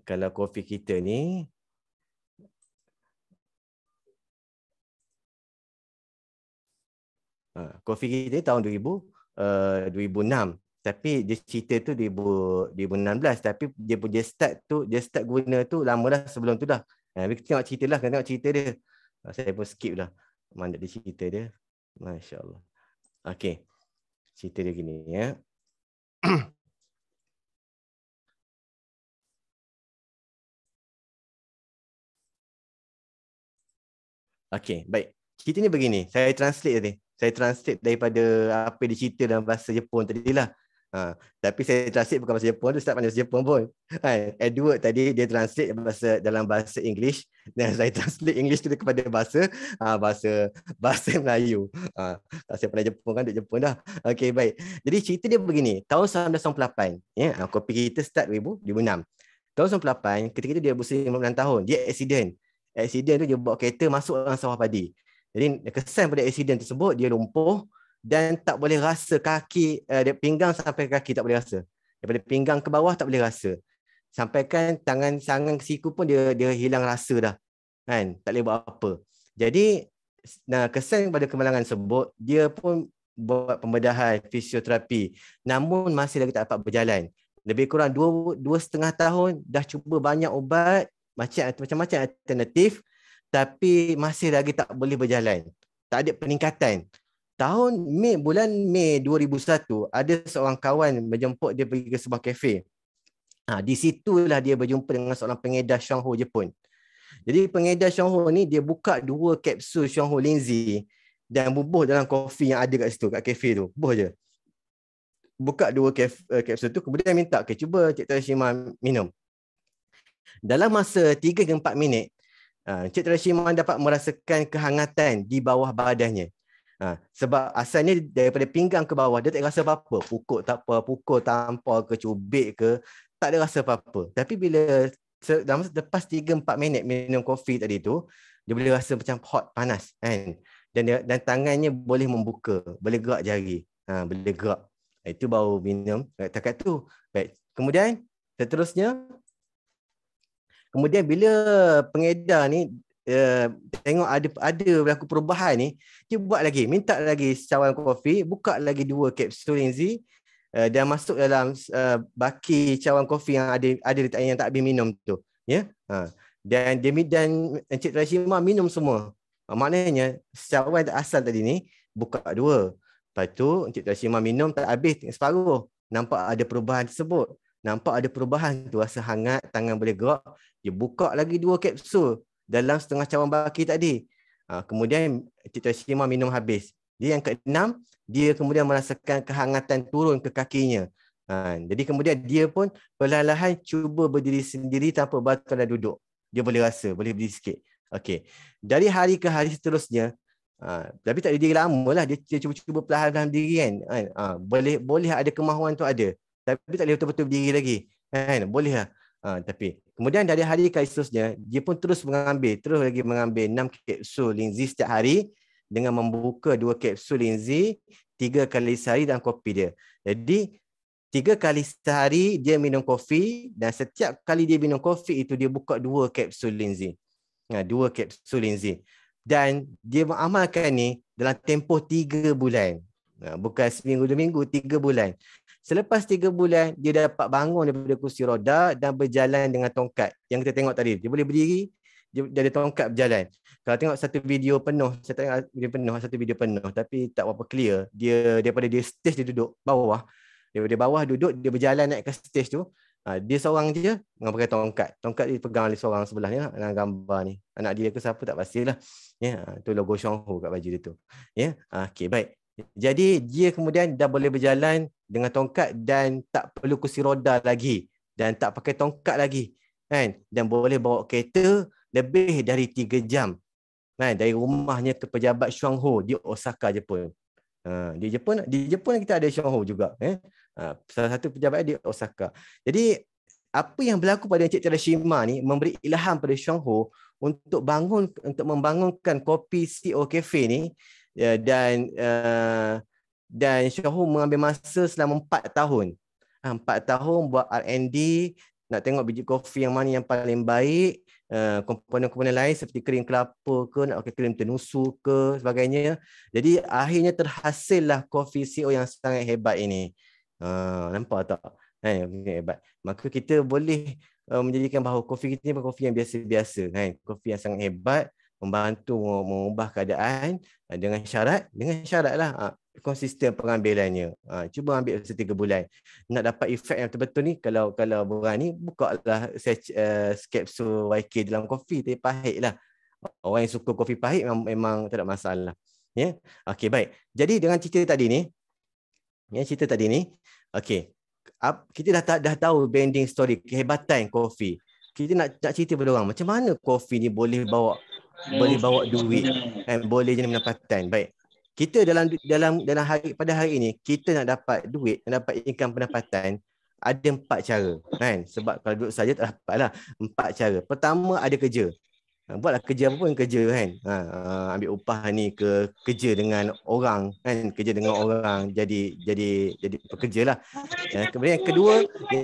D: Kalau kopi kita ni kopi kita ni tahun 2006. Tapi dia cerita tu 2016. Tapi dia start guna tu lama dah sebelum tu dah. Kita tengok cerita lah. Kita tengok cerita dia. Saya pun skip lah. Mana dia cerita dia. Masya Allah. Okey. Cerita dia gini ya. Okey, baik. Cerita ni begini. Saya translate tadi. Saya translate daripada apa dia cerita dalam bahasa Jepun tadi lah. Tapi saya translate bukan bahasa Jepun tu, start pandai bahasa Jepun pun. Edward tadi dia translate dalam bahasa English dan saya translate English tu kepada bahasa Melayu. Saya pandai Jepun kan, duduk Jepun dah. Okey, baik. Jadi cerita dia begini. Tahun 1998, ya, kopi kita start 2006. Tahun 1998, ketika itu dia berusia 56 tahun. Dia accident tu dia bawa kereta masuk dalam sawah padi. Jadi kesan pada accident tersebut dia lumpuh dan tak boleh rasa kaki, dia pinggang sampai kaki tak boleh rasa. Daripada pinggang ke bawah tak boleh rasa. Sampaikan tangan siku pun dia hilang rasa dah. Kan? Tak boleh buat apa. Jadi kesan pada kemalangan tersebut, dia pun buat pembedahan, fisioterapi. Namun masih lagi tak dapat berjalan. Lebih kurang 2,5 tahun dah cuba banyak ubat, macam-macam alternatif, tapi masih lagi tak boleh berjalan. Tak ada peningkatan. Bulan Mei 2001, ada seorang kawan menjemput dia pergi ke sebuah kafe. Di situlah dia berjumpa dengan seorang pengedar Shanghu Jepun. Jadi pengedar Shanghu ni dia buka 2 kapsul Shanghu Linzi dan bubuh dalam kopi yang ada kat situ, kat kafe tu. Bubuh je. Buka 2 kapsul tu, kemudian minta, cuba Cik Terashima minum. Dalam masa 3 ke 4 minit, Cik Terashima dapat merasakan kehangatan di bawah badannya. Sebab asalnya daripada pinggang ke bawah dia tak rasa apa-apa. Pukul tak apa, pukul tampar ke, cubit ke, tak ada rasa apa-apa. Tapi bila lepas 3-4 minit minum kopi tadi tu, dia boleh rasa macam hot, panas kan. Dan tangannya boleh membuka, boleh gerak jari. Boleh gerak. Itu baru minum takat tu. Baik. Kemudian seterusnya, bila pengedar ni tengok ada berlaku perubahan ni, dia buat lagi, minta lagi cawan kopi, buka lagi 2 kapsul Linzi dan masuk dalam baki cawan kopi yang ada yang tak habis minum tu, ya. Dan Encik Terashima minum semua. Maknanya cawan asal tadi ni buka 2. Lepas tu Encik Terashima minum tak habis, separuh. Nampak ada perubahan tersebut. Nampak ada perubahan tu, rasa hangat, tangan boleh gerak. Dia buka lagi 2 kapsul dalam setengah cawan baki tadi. Kemudian Cik Terashima minum habis. Dia yang ke-6, dia kemudian merasakan kehangatan turun ke kakinya. Jadi kemudian dia pun perlahan-lahan cuba berdiri sendiri tanpa bantuan dan duduk. Dia boleh rasa, boleh berdiri sikit. Okey. Dari hari ke hari seterusnya, tapi tak diri lama lah. Dia cuba perlahan-lahan diri kan. Boleh ada kemahuan tu ada. Tapi tak boleh betul-betul berdiri lagi. Kan? Boleh lah. Tapi kemudian dari hari ke seterusnya, dia pun terus mengambil 6 kapsul Linzi setiap hari dengan membuka 2 kapsul Linzi 3 kali sehari dalam kopi dia. Jadi 3 kali sehari dia minum kopi dan setiap kali dia minum kopi itu dia buka 2 kapsul Linzi. 2 kapsul Linzi. Dan dia mengamalkan ni dalam tempoh 3 bulan. Bukan seminggu 2 minggu, 3 bulan. Selepas 3 bulan, dia dapat bangun daripada kursi roda dan berjalan dengan tongkat. Yang kita tengok tadi, dia boleh berdiri, dia ada tongkat berjalan. Kalau tengok satu video penuh, saya tengok satu video penuh, tapi tak berapa clear. Daripada dia stage, dia duduk bawah. Daripada bawah duduk, dia berjalan naik ke stage tu. Dia seorang je dengan pakai tongkat. Tongkat dia pegang oleh seorang sebelah ni lah, dalam gambar ni. Anak dia ke siapa tak pastilah. Ya, tu logo Shanghu kat baju dia tu. Ya, okey, baik. Jadi dia kemudian dah boleh berjalan dengan tongkat dan tak perlu kursi roda lagi dan tak pakai tongkat lagi kan, dan boleh bawa kereta lebih dari 3 jam kan, dari rumahnya ke pejabat Shanghu di Osaka, Jepun. Di Jepun kita ada Shanghu juga salah satu pejabat di Osaka. Jadi apa yang berlaku pada Encik Terashima ni memberi ilham pada Chuang Ho untuk membangunkan Kopi CO Cafe ni, dan Chuang Ho mengambil masa selama 4 tahun. 4 tahun buat R&D, nak tengok biji kopi yang mana yang paling baik, komponen-komponen lain seperti krim kelapa ke, nak pakai krim tenusu ke, sebagainya. Jadi akhirnya terhasillah kopi CO yang sangat hebat ini. Nampak tak? Hebat. Maka kita boleh menjadikan bahawa kopi kita ni kopi yang biasa-biasa, kopi yang sangat hebat, membantu mengubah keadaan dengan syarat lah konsisten pengambilannya. Cuba ambil 3 bulan. Nak dapat efek yang betul-betul ni, kalau berani, buka lah kapsul YK dalam kopi, tapi pahit lah. Orang yang suka kopi pahit memang tak ada masalah. Ya, okey, baik. Jadi dengan cerita tadi ni, okey, kita dah tahu branding story, kehebatan kopi. Kita nak cerita pada orang macam mana kopi ni boleh bawa duit, boleh jadi pendapatan. Baik. Kita pada hari ini kita nak dapat duit, nak dapat income pendapatan, ada 4 cara, kan? Sebab kalau duduk saja tak dapatlah. 4 cara. Pertama, ada kerja. Buatlah kerja apa pun kerja, kan? Ambil upah ni ke, kerja dengan orang, kan? Kerja dengan orang, jadi pekerja lah. Kemudian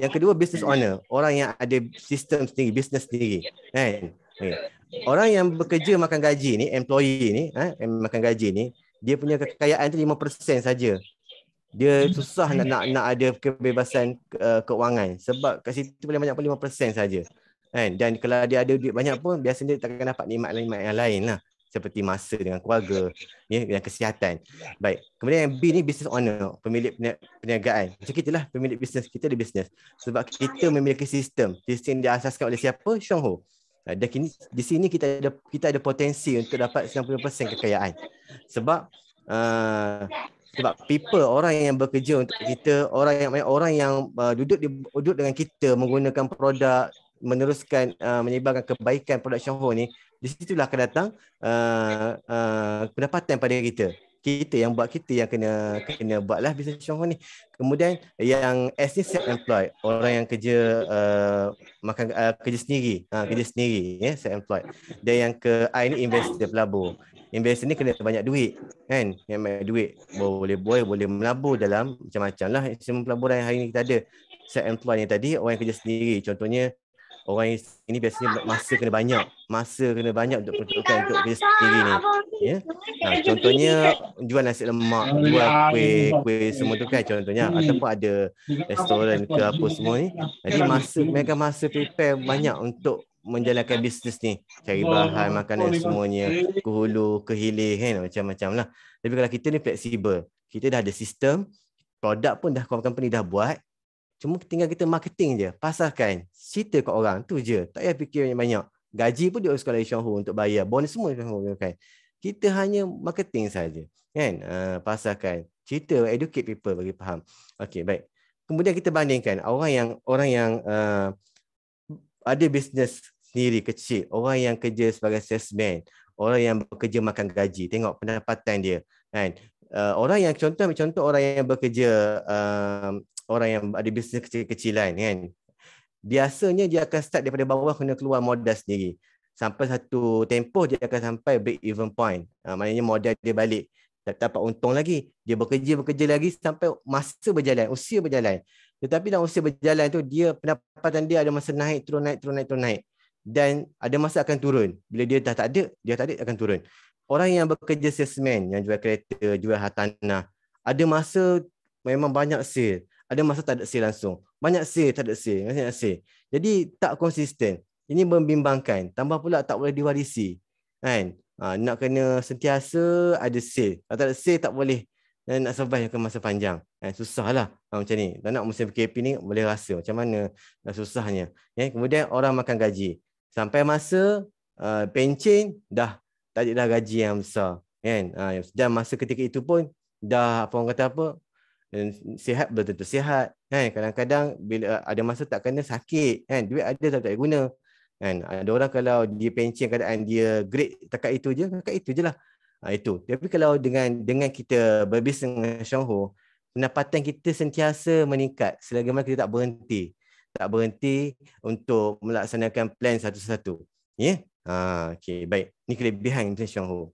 D: yang kedua business owner, orang yang ada sistem sendiri, bisnes sendiri, kan? Orang yang bekerja makan gaji ni, employee ni, makan gaji ni, dia punya kekayaan tu 5% saja. Dia susah nak ada kebebasan keuangan, sebab kat situ paling banyak pun 5% saja. Dan kalau dia ada duit banyak pun, biasanya dia takkan dapat nikmat-nikmat yang lain lah, seperti masa dengan keluarga, dan kesihatan. Baik. Kemudian yang B ni business owner, pemilik perniagaan. Macam kita lah, pemilik bisnes, kita ada bisnes. Sebab kita memiliki sistem yang diasaskan oleh siapa? Chuang Ho. Dan di sini kita ada potensi untuk dapat 90% kekayaan. Sebab people, orang yang bekerja untuk kita, orang yang duduk dengan kita menggunakan produk, meneruskan menyebarkan kebaikan produk Chuang Ho ni, di situlah akan datang pendapatan pada kita. Kita yang kena buatlah bisnes Chuang Ho ni. Kemudian yang S ni self-employed, orang yang kerja kerja sendiri, ya, self-employed. Dan yang ke I ni investor, pelabur. Investor ni kena banyak duit, kan? Yang banyak duit boleh melabur dalam macam-macam lah. Semua pelaburan yang hari ni kita ada. Self-employed yang tadi, orang yang kerja sendiri. Contohnya orang ini biasanya masa kena banyak untuk peruntukan untuk kerja sendiri ni, ya. Contohnya jual nasi lemak, jual kuih semua tu, kan, contohnya, ataupun ada restoran ke apa semua ni. Jadi mereka masa prepare banyak untuk menjalankan bisnes ni, cari bahan makanan semuanya, ke hulu ke hilir, kan, macam-macam lah. Tapi kalau kita ni fleksibel, kita dah ada sistem, produk pun dah company dah buat, cuma tinggal kita marketing je, pasarkan, cerita kat orang, tu je. Tak payah fikir banyak-banyak. Gaji pun diuruskan oleh Chuang Ho untuk bayar, bonus semua Chuang Ho, kan. Kita hanya marketing saja, kan, pasarkan, cerita, educate people bagi faham. Okey, baik. Kemudian kita bandingkan orang yang ada bisnes sendiri kecil, orang yang kerja sebagai salesman, orang yang bekerja makan gaji, tengok pendapatan dia, kan. Orang yang contoh orang yang bekerja, orang yang ada bisnes kecil-kecilan, kan, biasanya dia akan start daripada bawah, kena keluar modal sendiri. Sampai satu tempoh dia akan sampai break even point. Maknanya modal dia balik, tak dapat untung lagi. Dia bekerja lagi sampai masa berjalan, usia berjalan. Tetapi dalam usia berjalan tu, pendapatan dia ada masa naik, turun naik. Dan ada masa akan turun. Bila dia dah tak ada akan turun. Orang yang bekerja salesman, yang jual kereta, jual hartanah, ada masa memang banyak sale. Ada masa tak ada sale langsung. Banyak sale, tak ada sale. Jadi tak konsisten. Ini membimbangkan. Tambah pula tak boleh diwarisi, kan? Nak kena sentiasa ada sale. Kalau tak ada sale tak boleh. Dan nak survive ke masa panjang. Susahlah macam ni. Tak nak musim PKP ni boleh rasa macam mana susahnya. Kemudian orang makan gaji. Sampai masa pencen dah tak ada dah gaji yang besar, kan? Dan masa ketika itu pun dah orang kata apa? Sihat belum tentu sihat, kan? Kadang-kadang bila ada masa tak kena sakit, kan? Duit ada tak guna, kan? Ada orang kalau dia pencen keadaan dia grade takat itu je lah. Itu. Tapi kalau dengan kita berbisnes dengan Chuang Ho, pendapatan kita sentiasa meningkat selagi mana kita tak berhenti. tak berhenti untuk melaksanakan plan satu-satu. Ya. Okey, baik. Ni kelebihan Business Xionghu.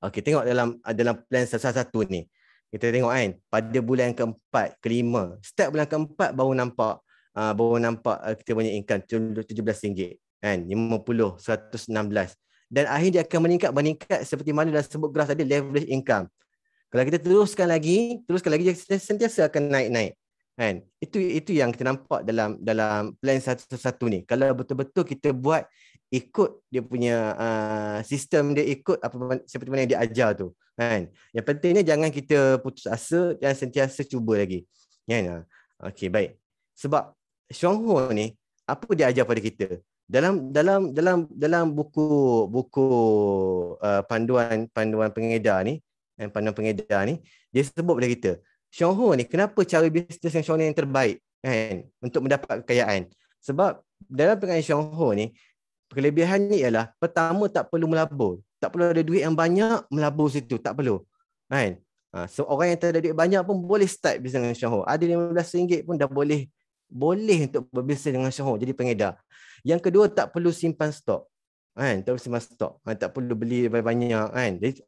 D: Okey, tengok dalam plan satu-satu ni. Kita tengok kan, pada bulan keempat, kelima, start bulan keempat baru nampak kita punya income RM17 kan, 50, 116. Dan akhir dia akan meningkat seperti mana dah sebut graf tadi, leverage income. Kalau kita teruskan lagi dia sentiasa akan naik-naik. Kan? Itu yang kita nampak dalam plan satu-satu ni. Kalau betul-betul kita buat ikut dia punya sistem dia, ikut seperti mana yang dia ajar tu. Kan? Yang pentingnya jangan kita putus asa dan sentiasa cuba lagi. Kan? Okey, baik. Sebab Xionghu ni apa dia ajar pada kita? Dalam buku panduan pengedar ni, dia sebut pada kita, Xionghu ni kenapa cara bisnes yang Xionghu yang terbaik kan untuk mendapat kekayaan. Sebab dalam pengajaran Xionghu ni, kelebihannya ialah pertama tak perlu melabur. Tak perlu ada duit yang banyak melabur situ, tak perlu. Kan? So orang yang tak ada duit banyak pun boleh start bisnes dengan Xionghu. Ada RM15 pun dah boleh untuk berbisnes dengan Xionghu, jadi pengedar. Yang kedua, tak perlu simpan stok. Kan? Tak perlu simpan stok. Tak perlu beli banyak-banyak. Kan? Jadi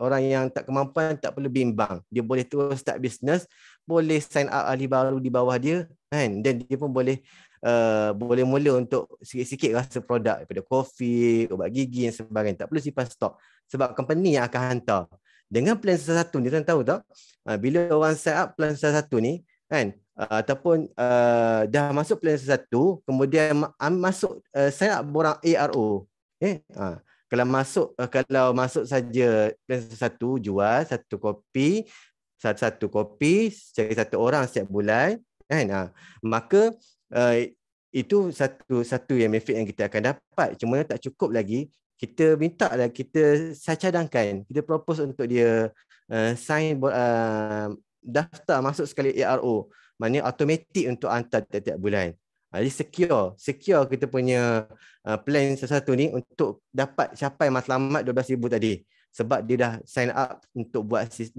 D: orang yang tak kemampuan tak perlu bimbang. Dia boleh terus start bisnes, boleh sign up ahli baru di bawah dia. Kan? Dan dia pun boleh mula untuk sikit-sikit rasa produk daripada kopi, ubat gigi dan sebagainya. Tak perlu simpan stok. Sebab company yang akan hantar. Dengan plan satu ni, tuan tahu tak? Bila orang set up plan satu ni, kan? Ataupun dah masuk plan satu, kemudian masuk sign up borang ARO. Kalau masuk saja plan satu, jual satu kopi cari satu orang setiap bulan, kan? Maka itu satu yang benefit yang kita akan dapat. Cuma tak cukup lagi. Kita minta lah, kita cadangkan, kita propose untuk dia sign daftar masuk sekali ARO. Maknanya automatik untuk hantar tiap-tiap bulan. Jadi secure kita punya plan satu ni untuk dapat capai matlamat 12,000 tadi. Sebab dia dah sign up untuk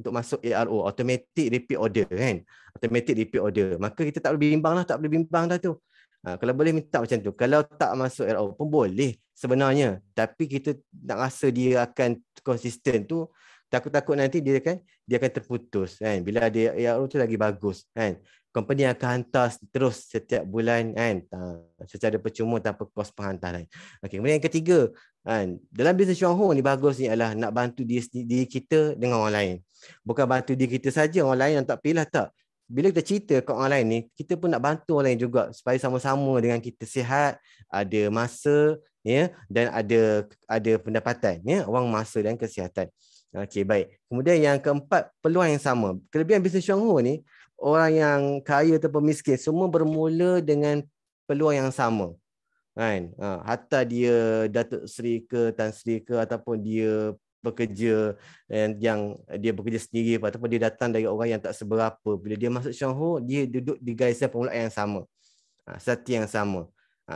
D: masuk ARO, automatic repeat order kan. Automatic repeat order. Maka kita tak boleh bimbang dah tu. Kalau boleh minta macam tu. Kalau tak masuk ARO pun boleh sebenarnya. Tapi kita nak rasa dia akan konsisten tu, takut-takut nanti dia akan terputus kan. Bila ada ARO tu lagi bagus kan. Company akan hantar terus setiap bulan kan, secara percuma tanpa kos penghantaran. Okey, kemudian yang ketiga kan, dalam bisnes Xionghu ni bagusnya adalah nak bantu diri kita dengan orang lain. Bukan bantu diri kita saja, orang lain yang tak pilih tak. Bila kita cerita ke orang lain ni, kita pun nak bantu orang lain juga supaya sama-sama dengan kita sihat, ada masa ya, dan ada pendapatan ya, wang masa dan kesihatan. Okey, baik. Kemudian yang keempat, peluang yang sama. Kelebihan bisnes Xionghu ni, orang yang kaya ataupun miskin semua bermula dengan peluang yang sama. Kan? Hatta dia Datuk Seri ke, Tan Sri ke, ataupun dia bekerja yang dia bekerja sendiri ataupun dia datang dari orang yang tak seberapa. Bila dia masuk Xionghu, dia duduk di garisan permulaan yang sama. Sati yang sama.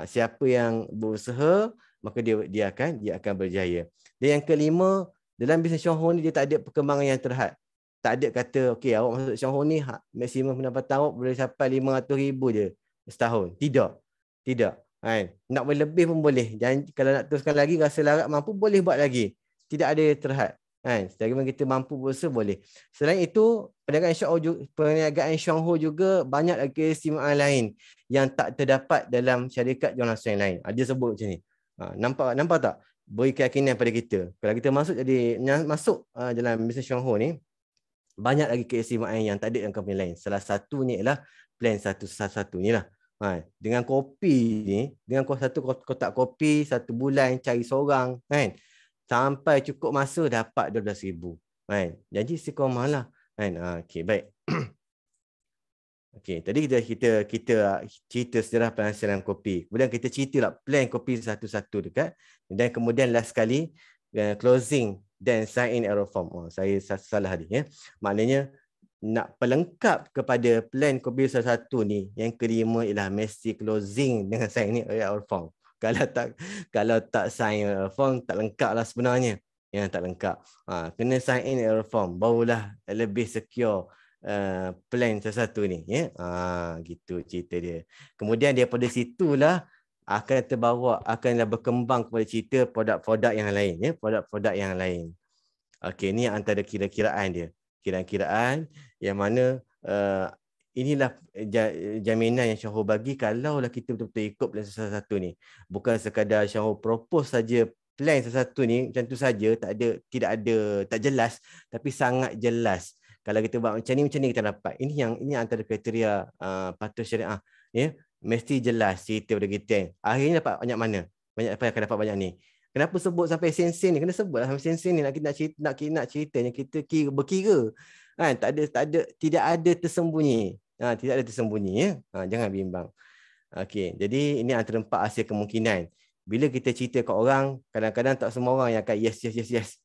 D: Siapa yang berusaha, maka dia akan berjaya. Dan yang kelima, dalam bisnes Xionghu ni dia tak ada perkembangan yang terhad. Tak ada kata, okey, awak masuk Xionghu ni, maksimum pendapatan awak boleh sampai 500,000 je setahun. Tidak. Kan? Nak boleh lebih pun boleh. Dan kalau nak teruskan lagi, rasa larat mampu, boleh buat lagi. Tidak ada terhad. Kan? Selagi kita mampu berusaha, boleh. Selain itu, perniagaan Xionghu juga banyak lagi keistimewaan lain yang tak terdapat dalam syarikat John Lawson yang lain. Dia sebut macam ni. Nampak tak? Beri keyakinan pada kita. Kalau kita masuk dalam bisnes Xionghu ni, banyak lagi keistimewaan yang tak ada dalam company lain. Salah satunya ialah plan satu ni lah. Dengan kopi ni, dengan satu kotak kopi, satu bulan cari seorang kan, sampai cukup masa dapat 12,000 kan. Jadi istiqamah lah kan. Okey, baik. Okey, tadi kita cerita sejarah penghasilan kopi. Kemudian kita ceritalah plan kopi satu-satu dekat. Dan kemudian last sekali closing dan sign in error form. Saya salah tadi ya. Maknanya nak pelengkap kepada plan kopi satu ni, yang kelima ialah mesti closing dengan sign in error form. Kalau tak sign in error form, tak lengkap lah sebenarnya. Yang tak lengkap. Kena sign in error form, barulah lebih secure plan sesuatu ni, ya. Gitu cerita dia. Kemudian daripada situlah akan terbawa, akanlah berkembang kepada cerita produk-produk yang lain, ya, produk-produk yang lain. Okey, ni antara kira-kiraan dia. Kira-kiraan yang mana inilah jaminan yang Syahur bagi kalaulah kita betul-betul ikut plan sesuatu ni. Bukan sekadar Syahur propose saja plan sesuatu ni macam tu saja, tak jelas, tapi sangat jelas. Kalau kita buat macam ni kita dapat. Ini antara kriteria patuh syariah, ya. Mesti jelas cerita pada kita. Akhirnya dapat banyak mana? Banyak apa yang akan dapat banyak ni. Kenapa sebut sampai sen-sen ni? Kena sebutlah sampai sen-sen ni nak ceritanya kita berkira. Kan, tidak ada tersembunyi. Tidak ada tersembunyi, ya. Jangan bimbang. Okey, jadi ini antara 4 hasil kemungkinan. Bila kita cerita kat orang, kadang-kadang tak semua orang yang akan yes.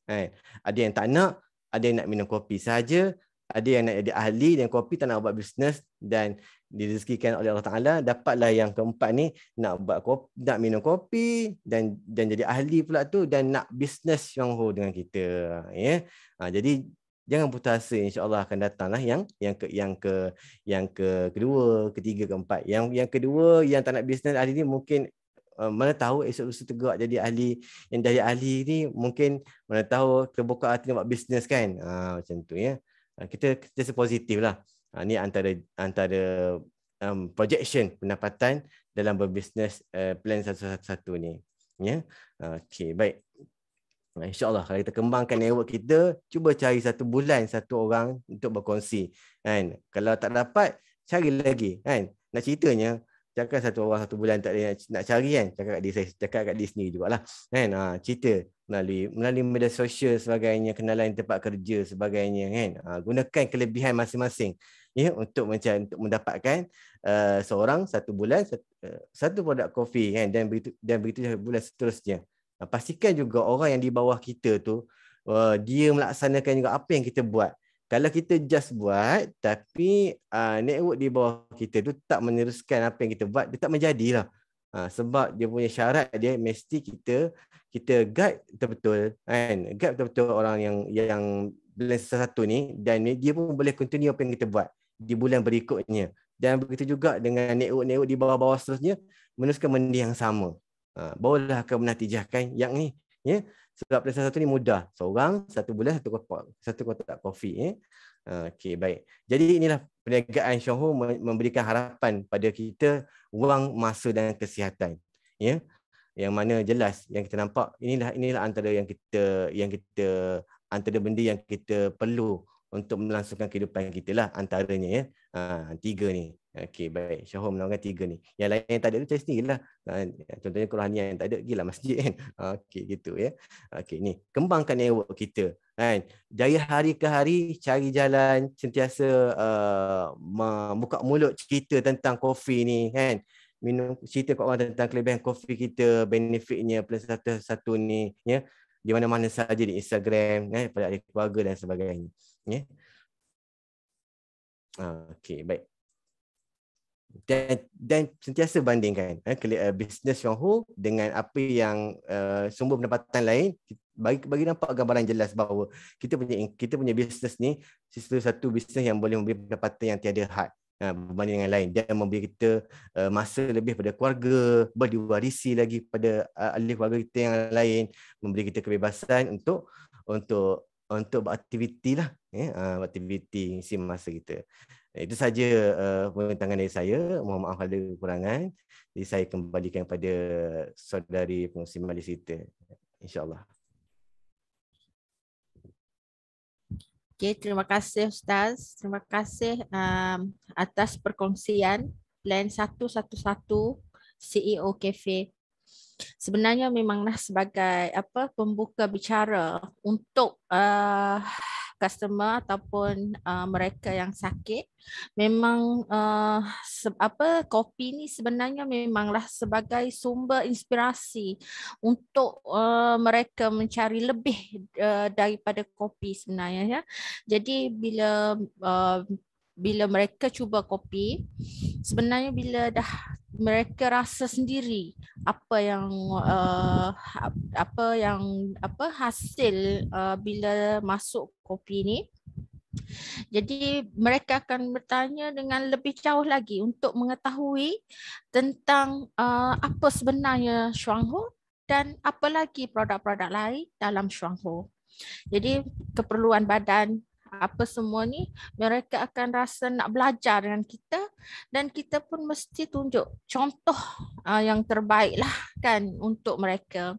D: Kan? Ada yang tak nak, ada yang nak minum kopi saja, ada yang nak jadi ahli dan kopi, tak nak buat bisnes, dan direzekikan oleh Allah Taala dapatlah yang keempat ni, nak buat kopi, nak minum kopi dan jadi ahli pula tu, dan nak bisnes Syahur dengan kita, ya. Jadi jangan putus asa, insya-Allah akan datanglah yang kedua, ketiga, keempat. Yang kedua yang tak nak bisnes ahli ni mungkin mana tahu esok lusa tegak jadi ahli, yang jadi ahli ni mungkin mana tahu terbuka hati nak buat bisnes kan. Macam tu, ya. Kita positif lah. Ini antara projection pendapatan dalam berbisnes plan satu-satu ni, ya. Okey, baik. InsyaAllah kalau kita kembangkan network kita, cuba cari 1 bulan 1 orang untuk berkongsi, kan. Kalau tak dapat, cari lagi, kan. Nak ceritanya, cakap 1 orang 1 bulan tak ada nak cari, kan. Cakap kat diri sendiri jugalah, kan. Cerita melalui media sosial sebagainya, kenalan tempat kerja sebagainya, kan. Gunakan kelebihan masing-masing, ya, untuk mendapatkan seorang 1 bulan 1 produk kopi, kan, dan begitu bulan seterusnya. Pastikan juga orang yang di bawah kita tu dia melaksanakan juga apa yang kita buat. Kalau kita just buat tapi network di bawah kita tu tak meneruskan apa yang kita buat, dia tak menjadilah. Sebab dia punya syarat dia mesti kita guide betul-betul, kan. Guide betul-betul orang yang bulan satu ni, dan dia pun boleh continue apa yang kita buat di bulan berikutnya. Dan begitu juga dengan network di bawah-bawah seterusnya meneruskan benda yang sama. Barulah akan menatijahkan yang ni, ya. Sebab plan satu ni mudah. Seorang 1 bulan 1 kotak kopi, ya. Okey, baik. Jadi inilah perniagaan Syahur memberikan harapan pada kita wang, masa dan kesihatan, ya. Yang mana jelas yang kita nampak inilah antara yang kita antara benda yang kita perlu untuk melangsungkan kehidupan kita lah, antaranya, ya. 3 ni. Okey, baik. Syahur menawarkan 3 ni. Yang lain yang tak ada tu cari sendirilah. Contohnya kerohanian yang tak ada, pergilah masjid, kan. Okey, gitu, ya. Okey, ni kembangkan network kita, kan. Jaya hari ke hari cari jalan sentiasa membuka mulut cerita tentang kopi ni, kan. Cerita kat orang tentang kelebihan kopi kita, benefitnya plus satu ni, ya. Di mana-mana saja, di Instagram, pada ahli keluarga dan sebagainya, ya. Okey, baik. Dan sentiasa bandingkan bisnes Syahur dengan apa yang sumber pendapatan lain, bagi nampak gambaran jelas bahawa kita punya bisnes ni satu bisnes yang boleh memberi pendapatan yang tiada had berbanding dengan lain, dan memberi kita masa lebih pada keluarga, berdiwarisi lagi pada ahli keluarga kita yang lain, memberi kita kebebasan untuk beraktiviti lah, ya, aktiviti isi masa kita. Itu saja pembincangan dari saya. Mohon maaf ada kekurangan. Jadi saya kembalikan kepada saudari pengurusi majlis kita, insya-Allah.
E: Okey, terima kasih Ustaz. Terima kasih atas perkongsian plan 111 CEO Cafe. Sebenarnya memanglah sebagai pembuka bicara untuk customer ataupun mereka yang sakit, memang kopi ni sebenarnya memanglah sebagai sumber inspirasi untuk mereka mencari lebih daripada kopi sebenarnya, ya. Jadi bila mereka cuba kopi, sebenarnya bila dah mereka rasa sendiri apa yang hasil bila masuk kopi ni, Jadi mereka akan bertanya dengan lebih jauh lagi untuk mengetahui tentang apa sebenarnya Shuanghu dan apa lagi produk-produk lain dalam Shuanghu. Jadi keperluan badan apa semua ni mereka akan rasa nak belajar dengan kita dan kita pun mesti tunjuk contoh yang terbaik lah kan untuk mereka.